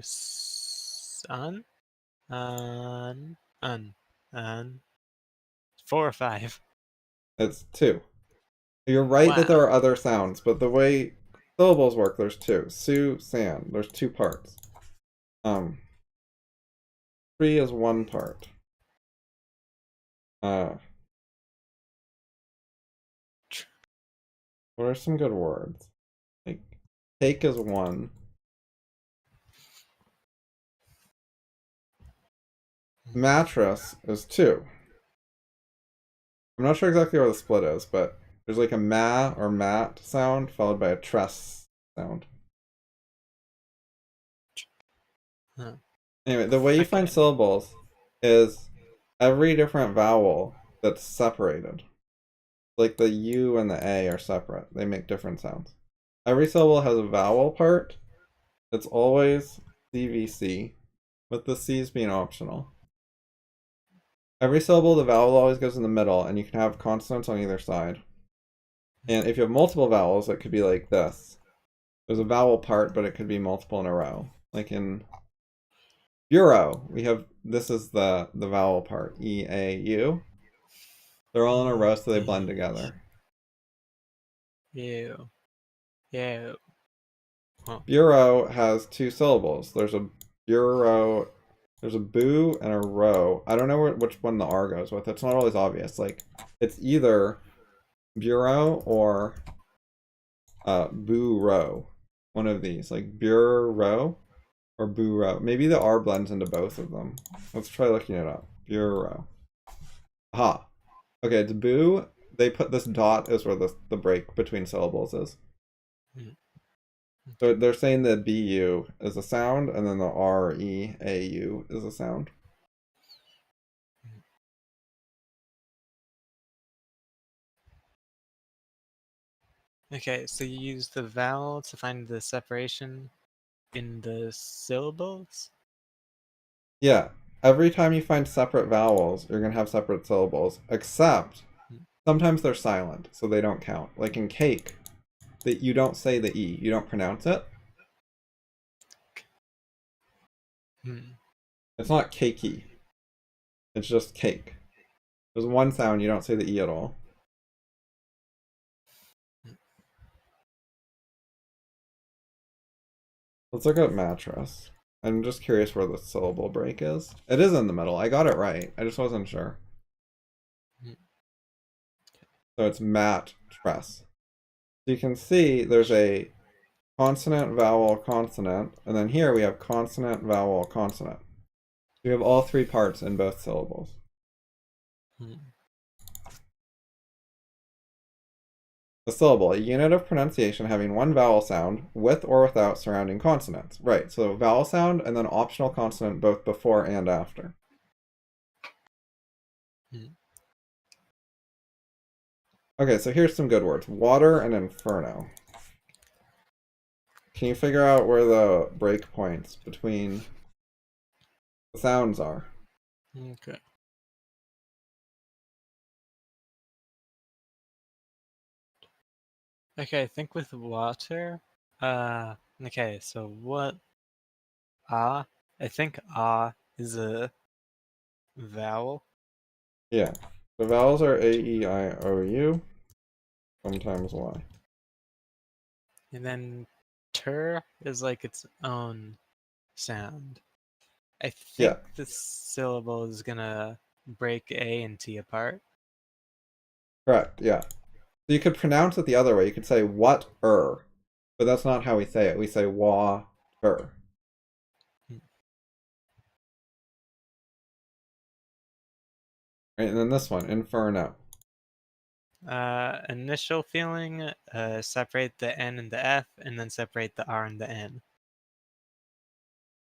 Sun? Un. 4 or 5. It's two. You're right that Wow. there are other sounds, but the way syllables work, there's two. San, there's two parts. Tree is one part. What are some good words? Like, take is one. Mattress is two. I'm not sure exactly where the split is, but there's like a ma or mat sound followed by a tress sound. Huh. Anyway, the way you find syllables is every different vowel that's separated. Like the U and the A are separate. They make different sounds. Every syllable has a vowel part. It's always CVC, with the C's being optional. Every syllable, the vowel always goes in the middle, and you can have consonants on either side. And if you have multiple vowels, it could be like this. There's a vowel part, but it could be multiple in a row. Like in bureau, we have, this is the vowel part, E, A, U. They're all in a row, so they blend together. Ew. Ew. Huh. Bureau has 2 syllables. There's a bureau, there's a boo and a row. I don't know which one the R goes with. It's not always obvious. Like, it's either bureau or bureau. One of these, like bureau or bureau. Maybe the R blends into both of them. Let's try looking it up. Bureau. Aha. Okay, it's boo. They put this dot is where the break between syllables is. So they're saying the BU is a sound, and then the REAU is a sound. Okay, so you use the vowel to find the separation in the syllables? Yeah, every time you find separate vowels, you're going to have separate syllables, except sometimes they're silent, so they don't count. Like in cake, that you don't say the E, you don't pronounce it. It's not cakey. It's just cake. There's one sound, you don't say the E at all. Let's look at mattress. I'm just curious where the syllable break is. It is in the middle. I got it right. I just wasn't sure. So it's mattress. So you can see there's a consonant, vowel, consonant, and then here we have consonant, vowel, consonant. We have all 3 parts in both syllables. A syllable, a unit of pronunciation having one vowel sound with or without surrounding consonants. Right, so vowel sound and then optional consonant both before and after. Okay, so here's some good words. Water and inferno. Can you figure out where the break points between the sounds are? Okay. Okay, I think with water, okay, so what, I think is a vowel. Yeah, the vowels are A, E, I, O, U, sometimes Y. And then is like its own sound. I think the syllable is gonna break A and T apart. Correct, yeah. So you could pronounce it the other way. You could say what-er, but that's not how we say it. We say wa-er. Right, and then this one, inferno. Initial feeling, separate the N and the F, and then separate the R and the N.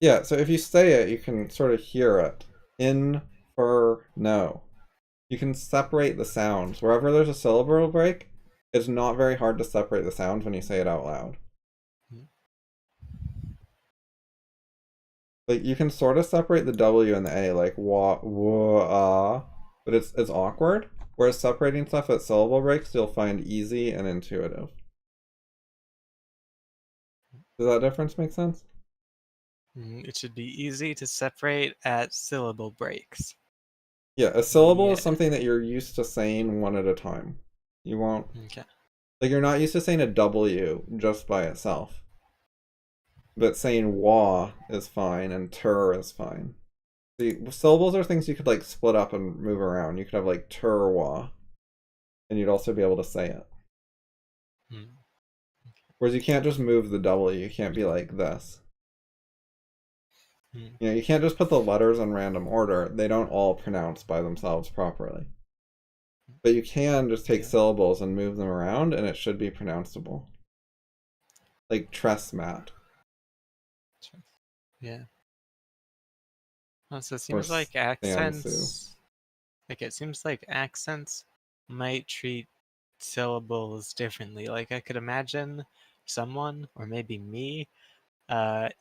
Yeah, so if you say it, you can sort of hear it. Inferno. You can separate the sounds. Wherever there's a syllable break, it's not very hard to separate the sounds when you say it out loud. Like, you can sort of separate the W and the A, like wa, wa, but it's awkward. Whereas separating stuff at syllable breaks, you'll find easy and intuitive. Does that difference make sense? It should be easy to separate at syllable breaks. Yeah, a syllable is something that you're used to saying one at a time. You won't... Okay. Like, you're not used to saying a W just by itself. But saying wa is fine and tur is fine. See, syllables are things you could, like, split up and move around. You could have, like, tur wa, and you'd also be able to say it. Whereas you can't just move the W. You can't be like this. You know, you can't just put the letters in random order. They don't all pronounce by themselves properly. But you can just take syllables and move them around, and it should be pronounceable. Like Tressmat. Yeah. So it seems like accents... Like, it seems like accents might treat syllables differently. Like, I could imagine someone, or maybe me,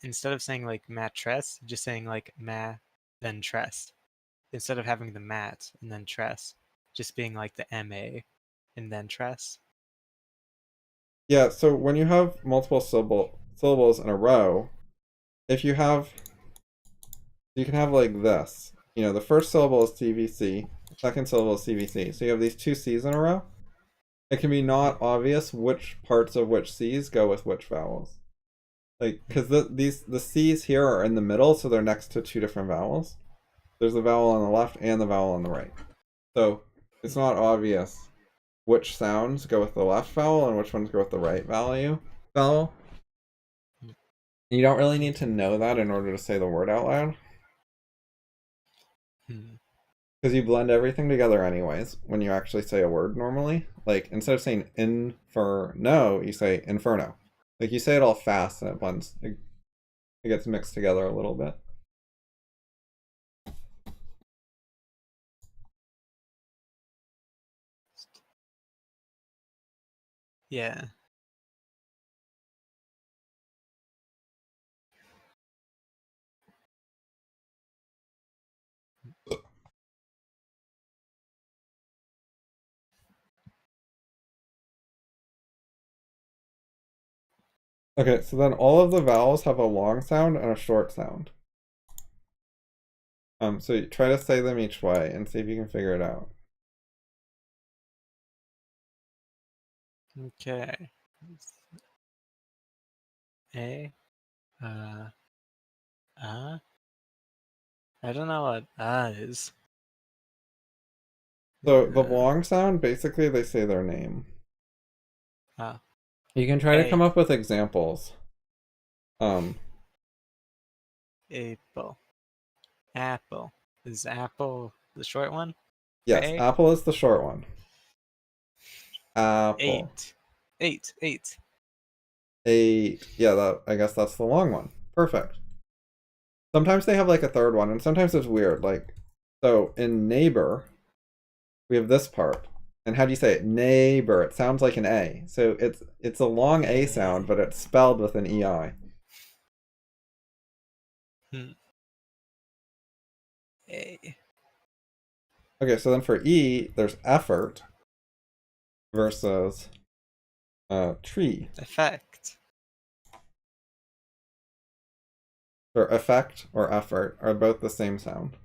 instead of saying, like, mattress, just saying, like, ma, then tress. instead of having the mat and then tress, just being like the MA and then tress. Yeah, so when you have multiple syllables in a row, if you have, you can have like this. You know, the first syllable is CVC, second syllable is CVC. So you have these two C's in a row. It can be not obvious which parts of which C's go with which vowels. Like, because the C's here are in the middle, so they're next to two different vowels. There's a vowel on the left and the vowel on the right. So it's not obvious which sounds go with the left vowel and which ones go with the right vowel. You don't really need to know that in order to say the word out loud. Because you blend everything together anyways when you actually say a word normally. Like, instead of saying inferno, you say inferno. Like, you say it all fast and it blends. It gets mixed together a little bit. Yeah. Okay, so then all of the vowels have a long sound and a short sound. So you try to say them each way and see if you can figure it out. Okay. A. I don't know what is. So the long sound, basically they say their name. You can try to come up with examples. Apple. Apple. Is apple the short one? Yes, apple is the short one. Apple. Eight. Yeah, I guess that's the long one. Perfect. Sometimes they have like a third one, and sometimes it's weird. Like, so in neighbor, we have this part. And how do you say it? Neighbor. It sounds like an A. So it's a long A sound, but it's spelled with an EI. A. Okay, so then for E, there's effort versus tree. Effect. Or effect or effort are both the same sound.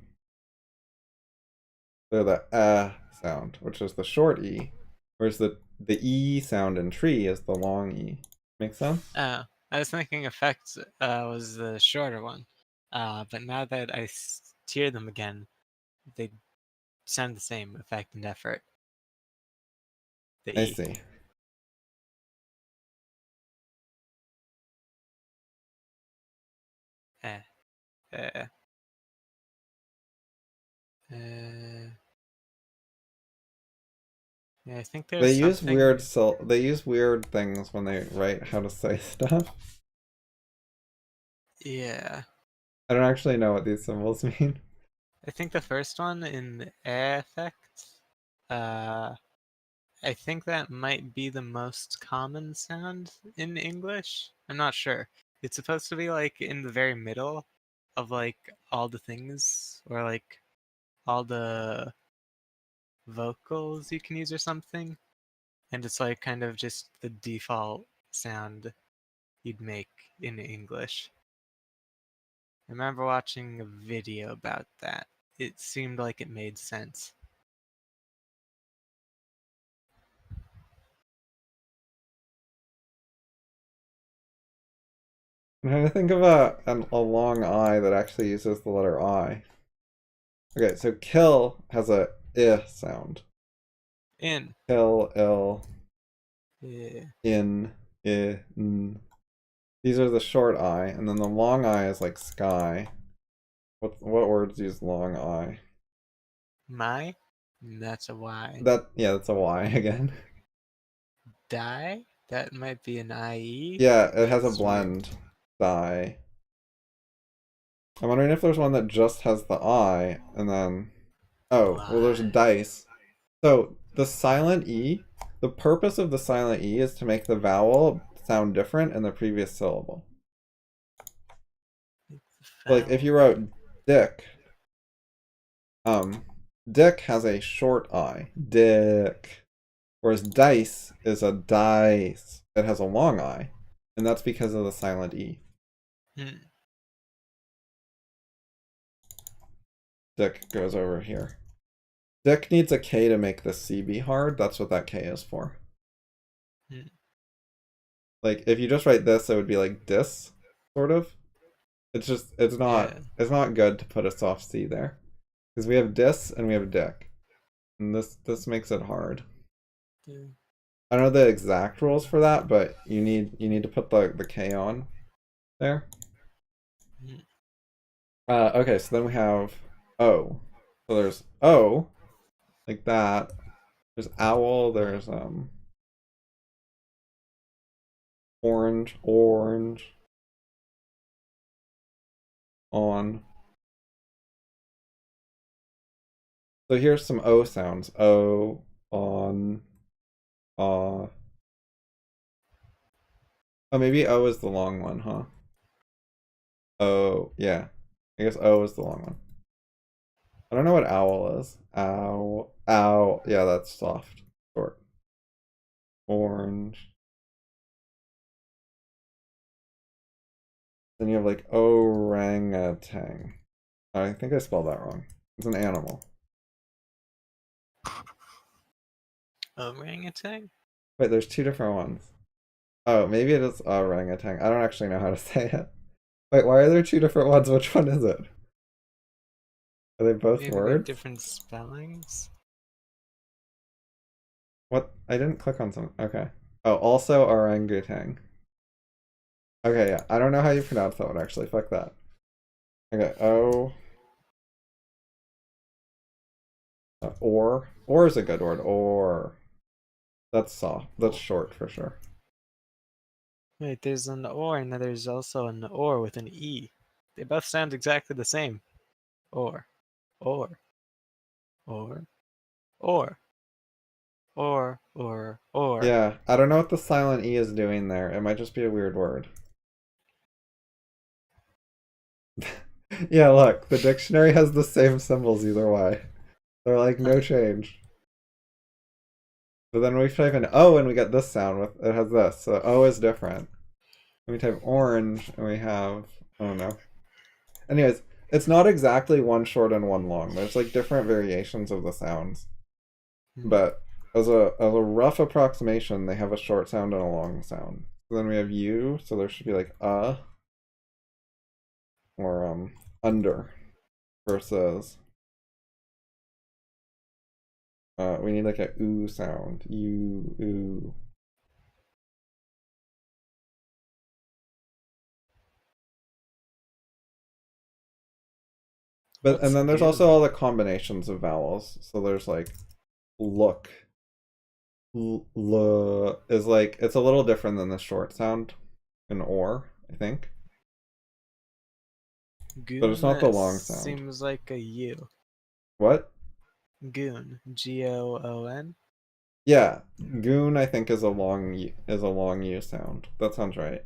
They're the sound, which is the short E, whereas the E sound in tree is the long E. Make sense? Oh, I was thinking effect was the shorter one. But now that I hear them again, they sound the same, effect and effort. The I E. see. Yeah, I think there's something... they use weird things when they write how to say stuff. Yeah. I don't actually know what these symbols mean. I think the first one in the effect, I think that might be the most common sound in English. I'm not sure. It's supposed to be like in the very middle of like all the things, or like all the vocals you can use or something. And it's like kind of just the default sound you'd make in English. I remember watching a video about that. It seemed like it made sense. I'm trying to think of a long I that actually uses the letter I. Okay, so kill has a I sound. In. Kill, ill, Yeah. in, I, n. These are the short I, and then the long I is like sky. What words use long I? My? That's a Y. That's a Y again. Die? That might be an IE. Yeah, it has a blend. Die. I'm wondering if there's one that just has the I, and then... Oh, well there's dice. So, the silent E, the purpose of the silent E is to make the vowel sound different in the previous syllable. Like, if you wrote dick, Dick has a short I. Dick. Whereas dice is a dice. It has a long I. And that's because of the silent E. Dick goes over here. Dick needs a K to make the C be hard. That's what that K is for. Like, if you just write this, it would be like dis, sort of. It's just, it's not good to put a soft C there. Because we have dis and we have dick. And this makes it hard. I don't know the exact rules for that, but you need to put the K on there. Okay, so then we have O. So there's O, like that. There's owl, there's orange, on. So here's some O sounds. O, on, Oh, maybe O is the long one, huh? O, yeah. I guess O is the long one. I don't know what owl is. Ow, ow. Yeah, that's soft. Short. Orange. Then you have like orangutan. I think I spelled that wrong. It's an animal. Orangutan? Wait, there's two different ones. Oh, maybe it is orangutan. I don't actually know how to say it. Wait, why are there two different ones? Which one is it? Are they both Maybe words? different spellings? What? I didn't click on something. Okay. Oh, also orangutan. Okay, yeah. I don't know how you pronounce that one, actually. Fuck that. Okay, O. Or. Or is a good word. Or. That's soft. That's short for sure. Wait, there's an or, and then there's also an or with an E. They both sound exactly the same. Or. Or. Or. Or. Or. Yeah, I don't know what the silent E is doing there. It might just be a weird word. Yeah, look, the dictionary has the same symbols either way. They're like, no change. But then we type in O and we get this sound with it has this. So O is different. And we type orange and we have, I don't know. Anyways, it's not exactly one short and one long. There's like different variations of the sounds. But as a rough approximation, they have a short sound and a long sound. So then we have U, so there should be like or under versus we need like a oo sound. U, oo. But and then there's also all the combinations of vowels. So there's like look. L is like it's a little different than the short sound in or, I think. Goon, but it's not the long sound. Seems like a U. What? Goon. Goon. Yeah, goon I think is a long U sound. That sounds right.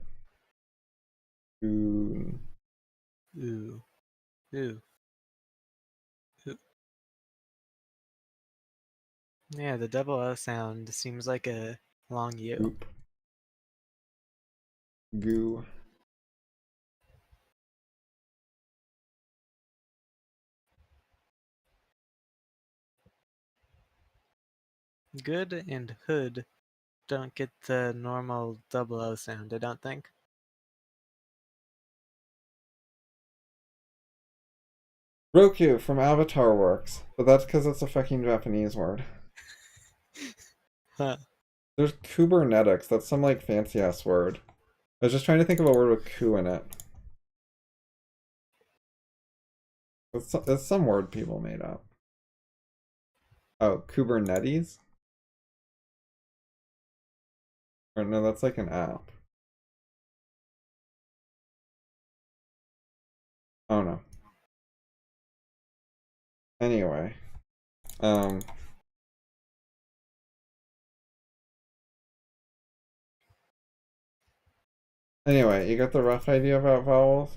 Goon. Ooh. Ooh. Ooh. Yeah, the double O sound seems like a long U. Oop. Goo. Good and hood don't get the normal double O sound, I don't think. Roku from Avatar works, but that's because it's a fucking Japanese word. Huh. There's Kubernetics. That's some like fancy ass word. I was just trying to think of a word with ku in it. It's some word people made up. Oh, Kubernetes? Or no, that's like an app. Oh no. Anyway. Anyway, you got the rough idea about vowels?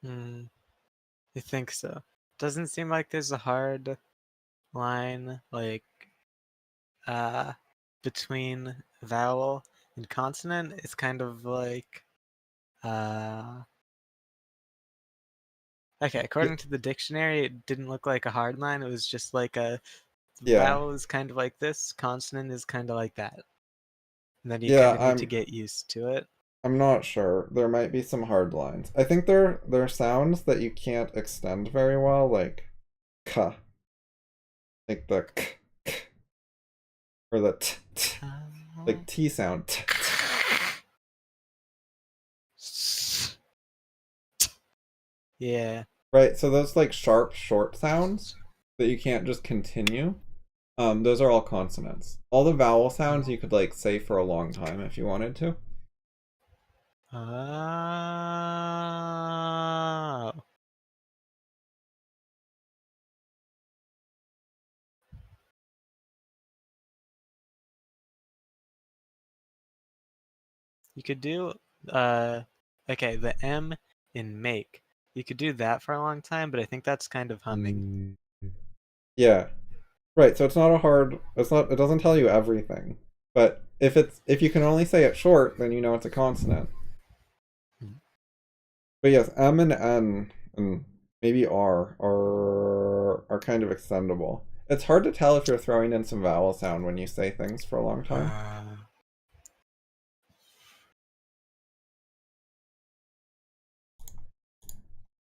I think so. doesn't seem like there's a hard line like between vowel and consonant. It's kind of like okay, according to the dictionary, it didn't look like a hard line. It was just like a Yeah. vowel is kind of like this, consonant is kind of like that. And then you Yeah, kind of need to get used to it. I'm not sure. There might be some hard lines. I think there are sounds that you can't extend very well, like k, like the k, k or the t, t, like T sound. T, t. Yeah. Right, so those like sharp, short sounds that you can't just continue, those are all consonants. All the vowel sounds you could like say for a long time if you wanted to. Oh. You could do okay, the M in make. You could do that for a long time, but I think that's kind of humming. Yeah. Right, so it's not a hard it doesn't tell you everything. But if you can only say it short, then you know it's a consonant. But yes, M and N and maybe R are kind of extendable. It's hard to tell if you're throwing in some vowel sound when you say things for a long time.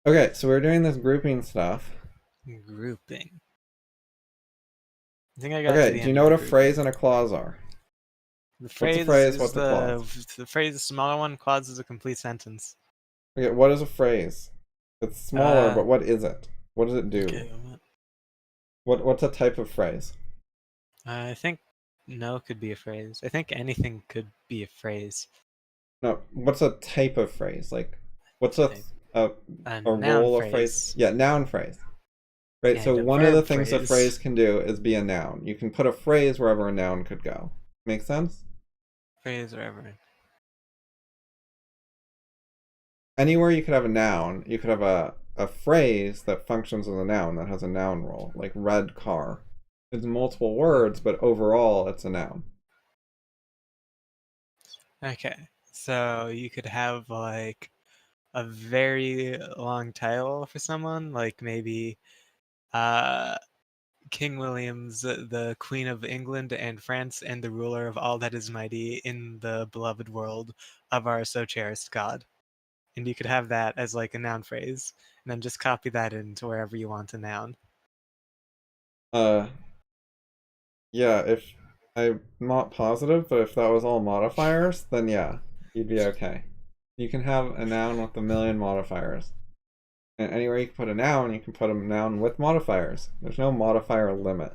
Okay, so we're doing this grouping stuff. Grouping. I think I got to Okay, the do you end know of what a grouping. phrase and a clause are? The What's a phrase phrase? is What's a clause? the phrase, the smaller one. Clause is a complete sentence. Okay, what is a phrase? It's smaller, but what is it? What does it do? Okay, What's a type of phrase? I think no could be a phrase. I think anything could be a phrase. No, what's a type of phrase? Like, what's Type. a noun role of phrase. phrase? Yeah, noun phrase. Right, And so a one of the verb things a phrase. phrase can do is be a noun. You can put a phrase wherever a noun could go. Make sense? Phrase wherever. Anywhere you could have a noun, you could have a phrase that functions as a noun, that has a noun role, like red car. It's multiple words, but overall it's a noun. Okay, so you could have like a very long title for someone, like maybe King William's the Queen of England and France and the ruler of all that is mighty in the beloved world of our so cherished God. And you could have that as like a noun phrase, and then just copy that into wherever you want a noun. Yeah, if I'm not positive, but if that was all modifiers, then yeah, you'd be okay. You can have a noun with a million modifiers. And anywhere you can put a noun, you can put a noun with modifiers. There's no modifier limit.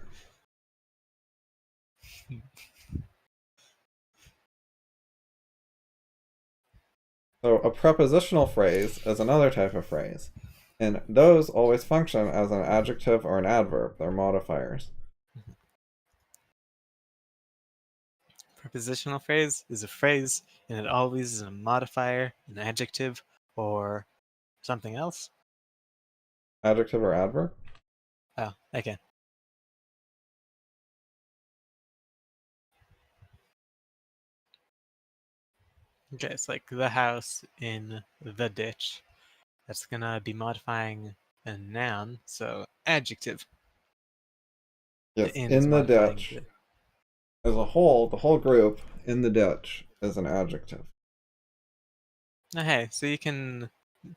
So a prepositional phrase is another type of phrase. And those always function as an adjective or an adverb. They're modifiers. Prepositional phrase is a phrase, and it always is a modifier, an adjective, or something else. Adjective or adverb? Oh, okay. Okay, it's like the house in the ditch. That's gonna be modifying a noun, so adjective. Yes, The inn is in the modifying ditch. As a whole, the whole group in the ditch is an adjective. Okay, so you can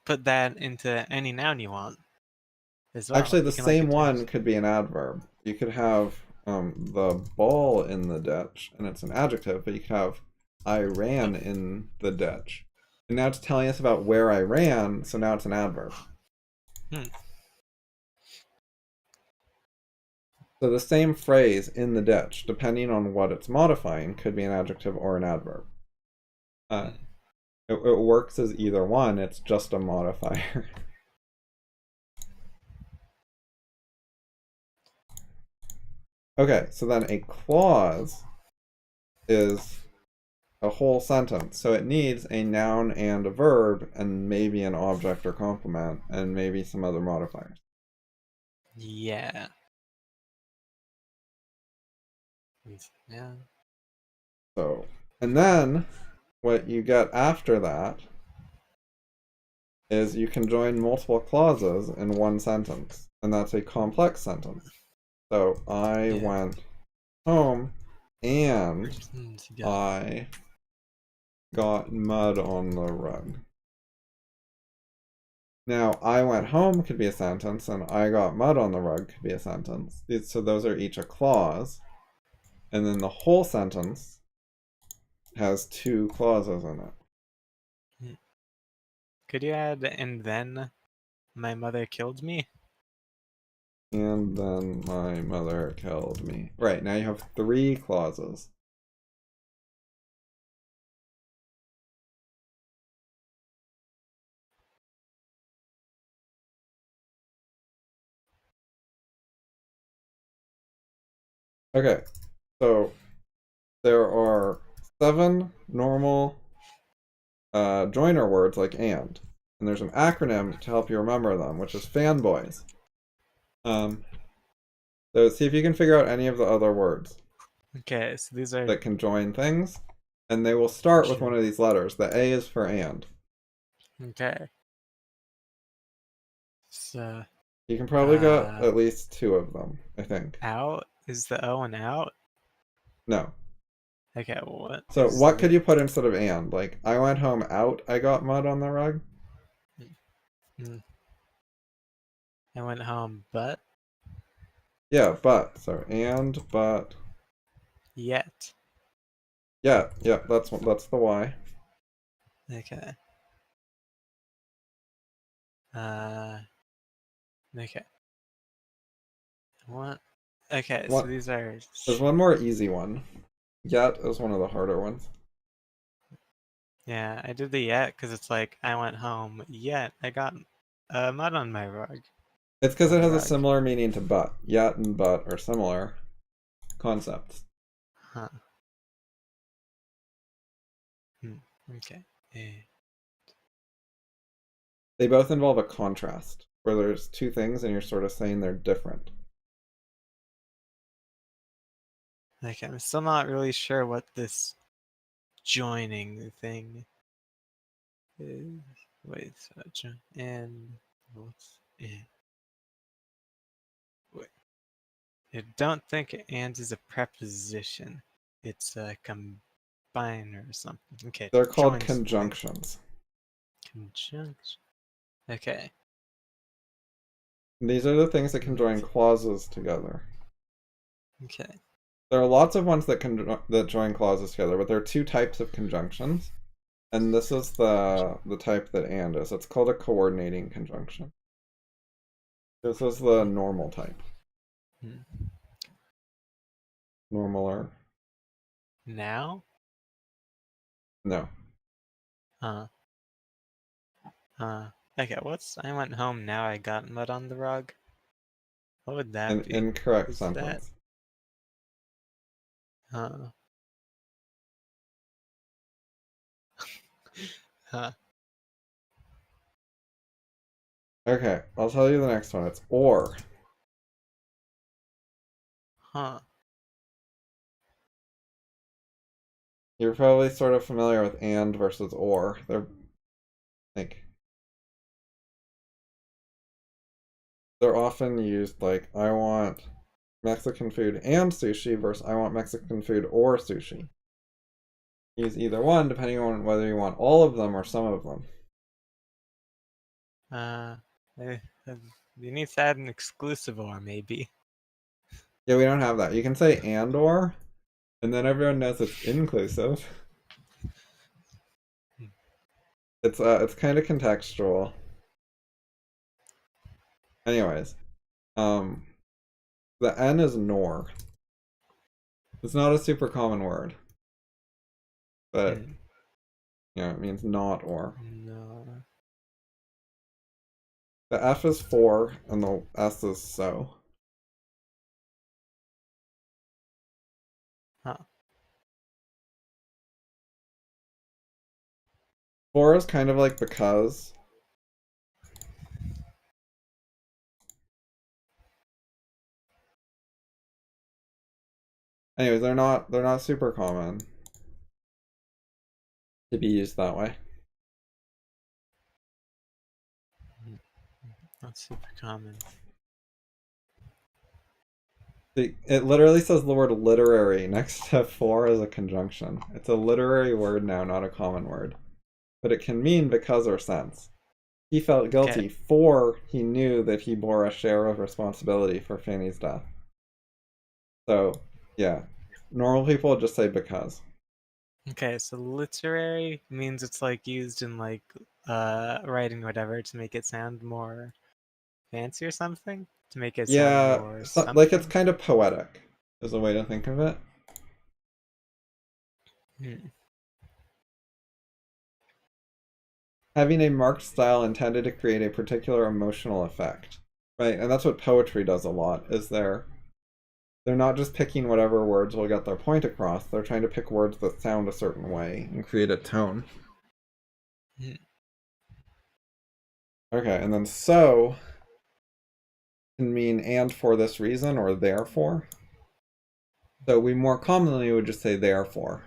put that into any noun you want as well. Actually, the You can, like, same one attach. could be an adverb. You could have the ball in the ditch, and it's an adjective, but you could have I ran in the ditch. And now it's telling us about where I ran, so now it's an adverb. So the same phrase in the ditch, depending on what it's modifying, could be an adjective or an adverb. It works as either one, it's just a modifier. Okay, so then a clause is a whole sentence. So it needs a noun and a verb, and maybe an object or complement, and maybe some other modifiers. Yeah. Yeah. So, and then what you get after that is you can join multiple clauses in one sentence, and that's a complex sentence. So I Yeah. went home and Yeah. I got mud on the rug. Now, I went home could be a sentence, and I got mud on the rug could be a sentence. So those are each a clause. And then the whole sentence has two clauses in it. Could you add, and then my mother killed me? And then my mother killed me. Right, now you have three clauses. Okay, so there are 7 normal joiner words like and there's an acronym to help you remember them, which is fanboys. So see if you can figure out any of the other words Okay, so these are... that can join things, and they will start with one of these letters. The A is for and. Okay. So... You can probably get at least 2 of them, I think. Out? Is the O an out? No. Okay, well, what? So what could you put instead of and? Like, I went home out, I got mud on the rug? I went home, but... Yeah, but. So and, but. Yet. Yeah, that's the Y. Okay. Okay. What? Okay, so these are... There's one more easy one. Yet is one of the harder ones. Yeah, I did the yet because it's like, I went home, yet I got mud on my rug. It's because it has a similar meaning to but. Yet and but are similar concepts. Huh. Okay. They both involve a contrast, where there's 2 things and you're sort of saying they're different. Okay, I'm still not really sure what this joining thing is. Wait, so and what's it? Wait. I don't think and is a preposition. It's a combiner or something. Okay. They're called joins conjunctions. Conjunction. Okay. These are the things that can join clauses together. Okay. There are lots of ones that join clauses together, but there are 2 types of conjunctions, and this is the type that and is. It's called a coordinating conjunction. This is the normal type. Normaler. Now? No. Okay, I went home, now I got mud on the rug? What would that be? Incorrect Is sentence. That... Huh. Okay, I'll tell you the next one. It's or. Huh. You're probably sort of familiar with and versus or. They're often used like, I want Mexican food and sushi versus I want Mexican food or sushi. Use either one depending on whether you want all of them or some of them. You need to add an exclusive or, maybe. Yeah, we don't have that. You can say and or, and then everyone knows it's inclusive. It's kind of contextual. Anyways, the N is nor. It's not a super common word, but it means not or. No. The F is for, and the S is so. Huh. For is kind of like because. Anyways, they're not super common to be used that way. Not super common. It literally says the word literary next to for as a conjunction. It's a literary word now, not a common word. But it can mean because or since. He felt guilty for he knew that he bore a share of responsibility for Fanny's death. So, yeah. Normal people just say because. Okay, so literary means it's like used in like writing whatever to make it sound more fancy or something? To make it sound Yeah, more like it's something? kind of poetic, is a way to think of it. Hmm. Having a marked style intended to create a particular emotional effect. Right, and that's what poetry does a lot, is they're not just picking whatever words will get their point across, they're trying to pick words that sound a certain way and create a tone. Hmm. Okay, and then so can mean and for this reason or therefore. So we more commonly would just say therefore.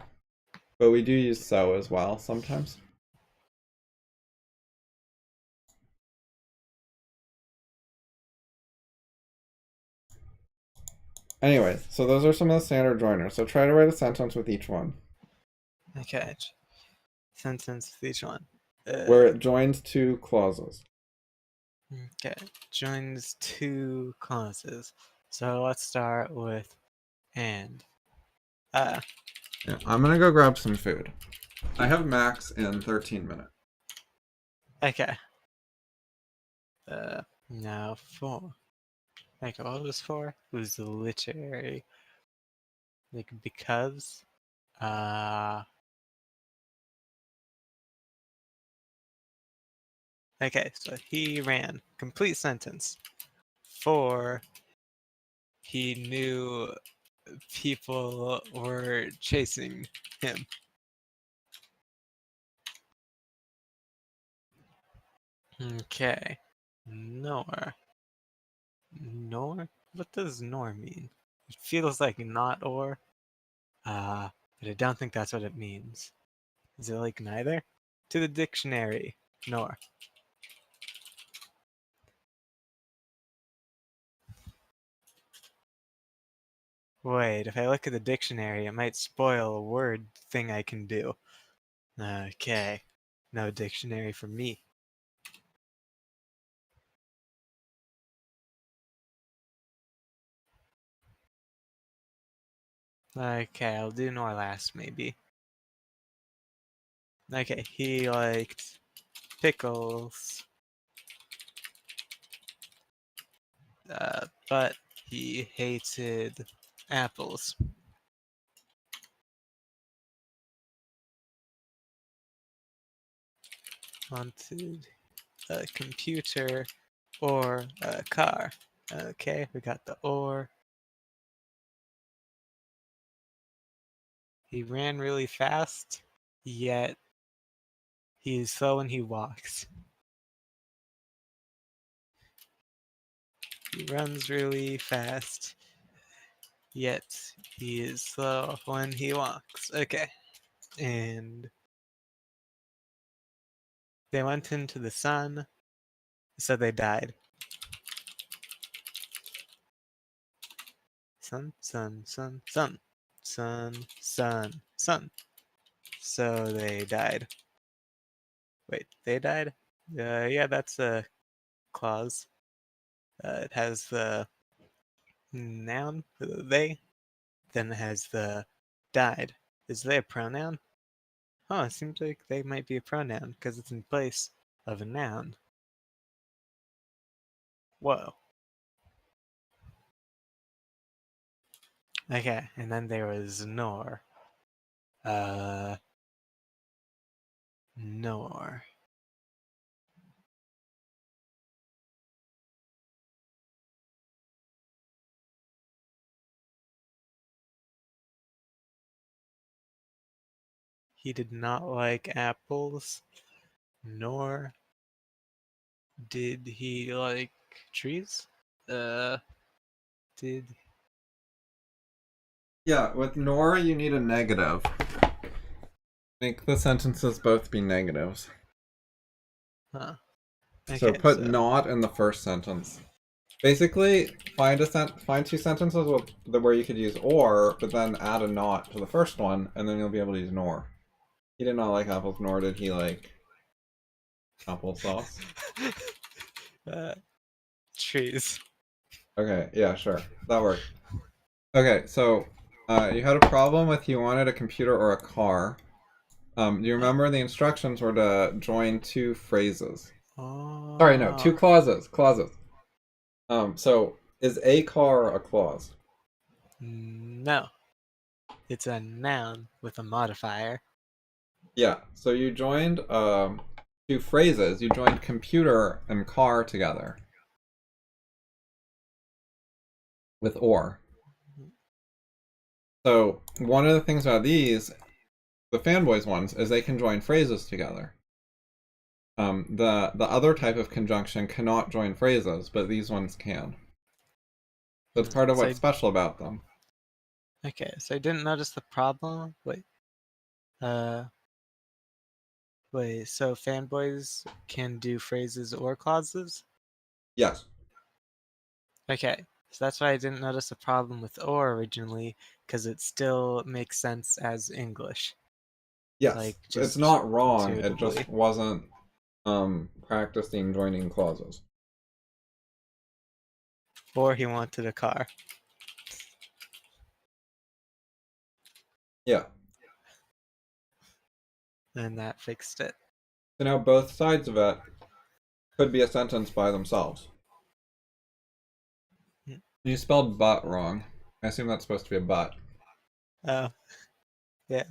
But we do use so as well sometimes. Anyways, so those are some of the standard joiners. So try to write a sentence with each one. Okay. Sentence with each one. Where it joins two clauses. Okay. Joins two clauses. So let's start with and. Yeah, I'm gonna go grab some food. I have max in 13 minutes. Okay. Now for. Like what was for? It was the literary. Like because. Okay, so he ran. Complete sentence. For he knew people were chasing him. Okay. Nor. Nor? What does nor mean? It feels like not or. But I don't think that's what it means. Is it like neither? To the dictionary. Nor. Wait, if I look at the dictionary, it might spoil a word thing I can do. Okay. No dictionary for me. Okay, I'll do nor last maybe. Okay, he liked pickles. But he hated apples. Wanted a computer or a car. Okay, we got the or. He ran really fast, yet he's slow when he walks. He runs really fast, yet he is slow when he walks. Okay, and they went into the sun, so they died. Sun, sun, sun, sun. Sun, sun, sun. So they died. Wait, they died? Yeah, that's a clause. It has the noun, they, then it has the died. Is they a pronoun? Oh, it seems like they might be a pronoun because it's in place of a noun. Whoa. Okay, and then there was nor. Nor. He did not like apples, nor did he like trees. Did Yeah, with nor you need a negative. Make the sentences both be negatives. Huh. So Okay, put not in the first sentence. Basically, find two sentences where you could use or, but then add a not to the first one, and then you'll be able to use nor. He did not like apples, nor did he like applesauce. Trees. Okay, yeah, sure. That worked. Okay, so you had a problem with you wanted a computer or a car. Do you remember the instructions were to join two phrases? Oh. Sorry, no, two clauses. Clauses. So is a car a clause? No. It's a noun with a modifier. Yeah. So you joined two phrases. You joined computer and car together with or. So one of the things about these, the fanboys ones, is they can join phrases together. The other type of conjunction cannot join phrases, but these ones can. So it's part of what's special about them. Okay, so I didn't notice the problem. Wait. Wait, so fanboys can do phrases or clauses? Yes. Okay, so that's why I didn't notice a problem with or originally, because it still makes sense as English. Yes. Like, It's not wrong. It intuitively. just wasn't practicing joining clauses. Or he wanted a car. Yeah. And that fixed it. So now both sides of it could be a sentence by themselves. You spelled but wrong. I assume that's supposed to be a but. Oh, yeah.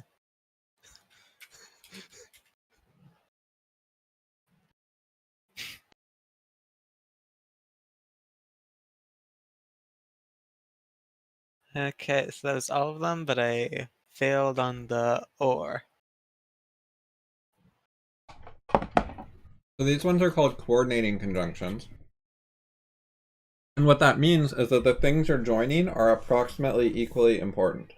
Okay, so that was all of them, but I failed on the or. So these ones are called coordinating conjunctions. And what that means is that the things you're joining are approximately equally important.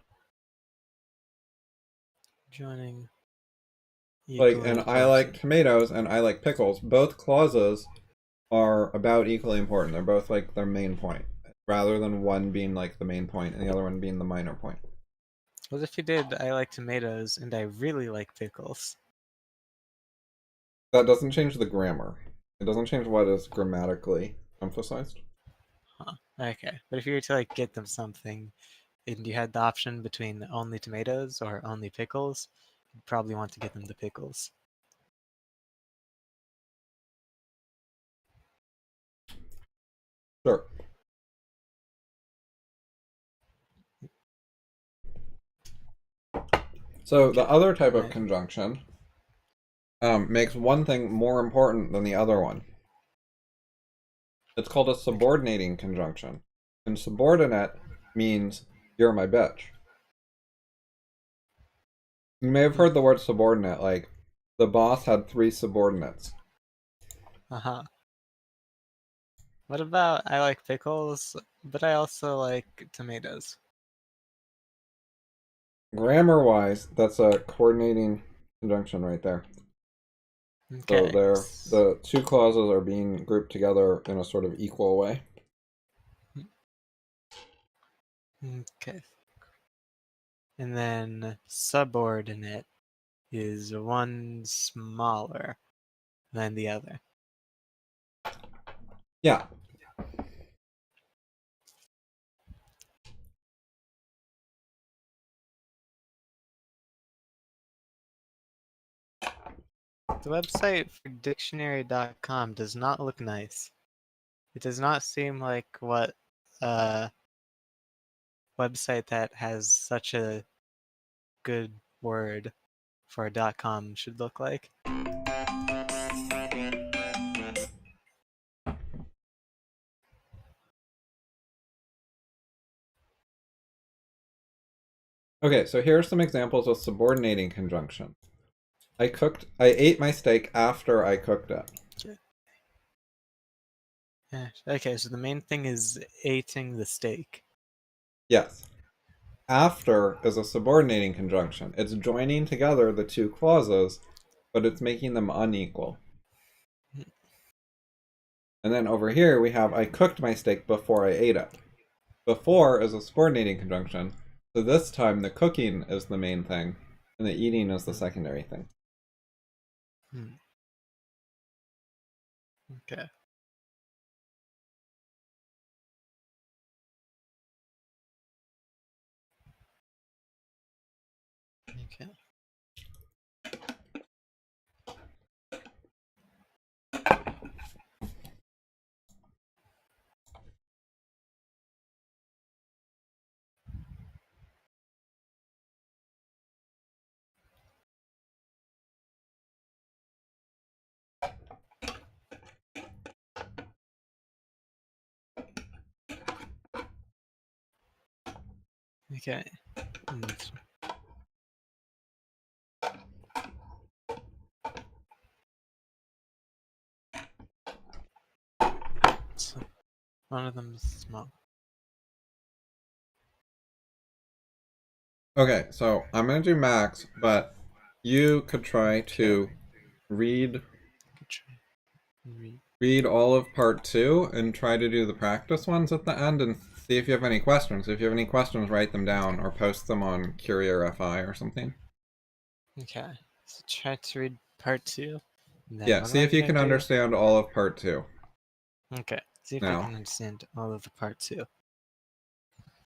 Joining. Like, Equally and I like important. tomatoes and I like pickles. Both clauses are about equally important. They're both like their main point, rather than one being like the main point and the other one being the minor point. What if you did I like tomatoes and I really like pickles? That doesn't change the grammar. It doesn't change what is grammatically emphasized. Huh. Okay, but if you were to like get them something and you had the option between only tomatoes or only pickles, you'd probably want to get them the pickles. Sure. So the other type of conjunction makes one thing more important than the other one. It's called a subordinating conjunction. And subordinate means you're my bitch. You may have heard the word subordinate, like the boss had 3 subordinates. Uh-huh. What about I like pickles, but I also like tomatoes? Grammar-wise, that's a coordinating conjunction right there. Okay. So the two clauses are being grouped together in a sort of equal way. Okay. And then subordinate is one smaller than the other. Yeah. The website for dictionary.com does not look nice. It does not seem like what a website that has such a good word for a .com should look like. Okay, so here are some examples of subordinating conjunction. I ate my steak after I cooked it. Yeah. Okay, so the main thing is eating the steak. Yes. after is a subordinating conjunction. It's joining together the two clauses, but it's making them unequal. And then over here we have I cooked my steak before I ate it. Before is a subordinating conjunction, so this time the cooking is the main thing, and the eating is the secondary thing. Okay. Okay. Okay. So one of them is small. Okay, so I'm going to do max, but you could try to read all of part 2 and try to do the practice ones at the end and see if you have any questions. If you have any questions, write them down or post them on Courier FI or something. Okay. So try to read part 2. Yeah, see if you can understand all of part 2. Okay. See if I can understand all of the part 2.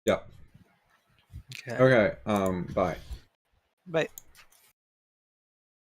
Yep. Okay. Okay, bye. Bye.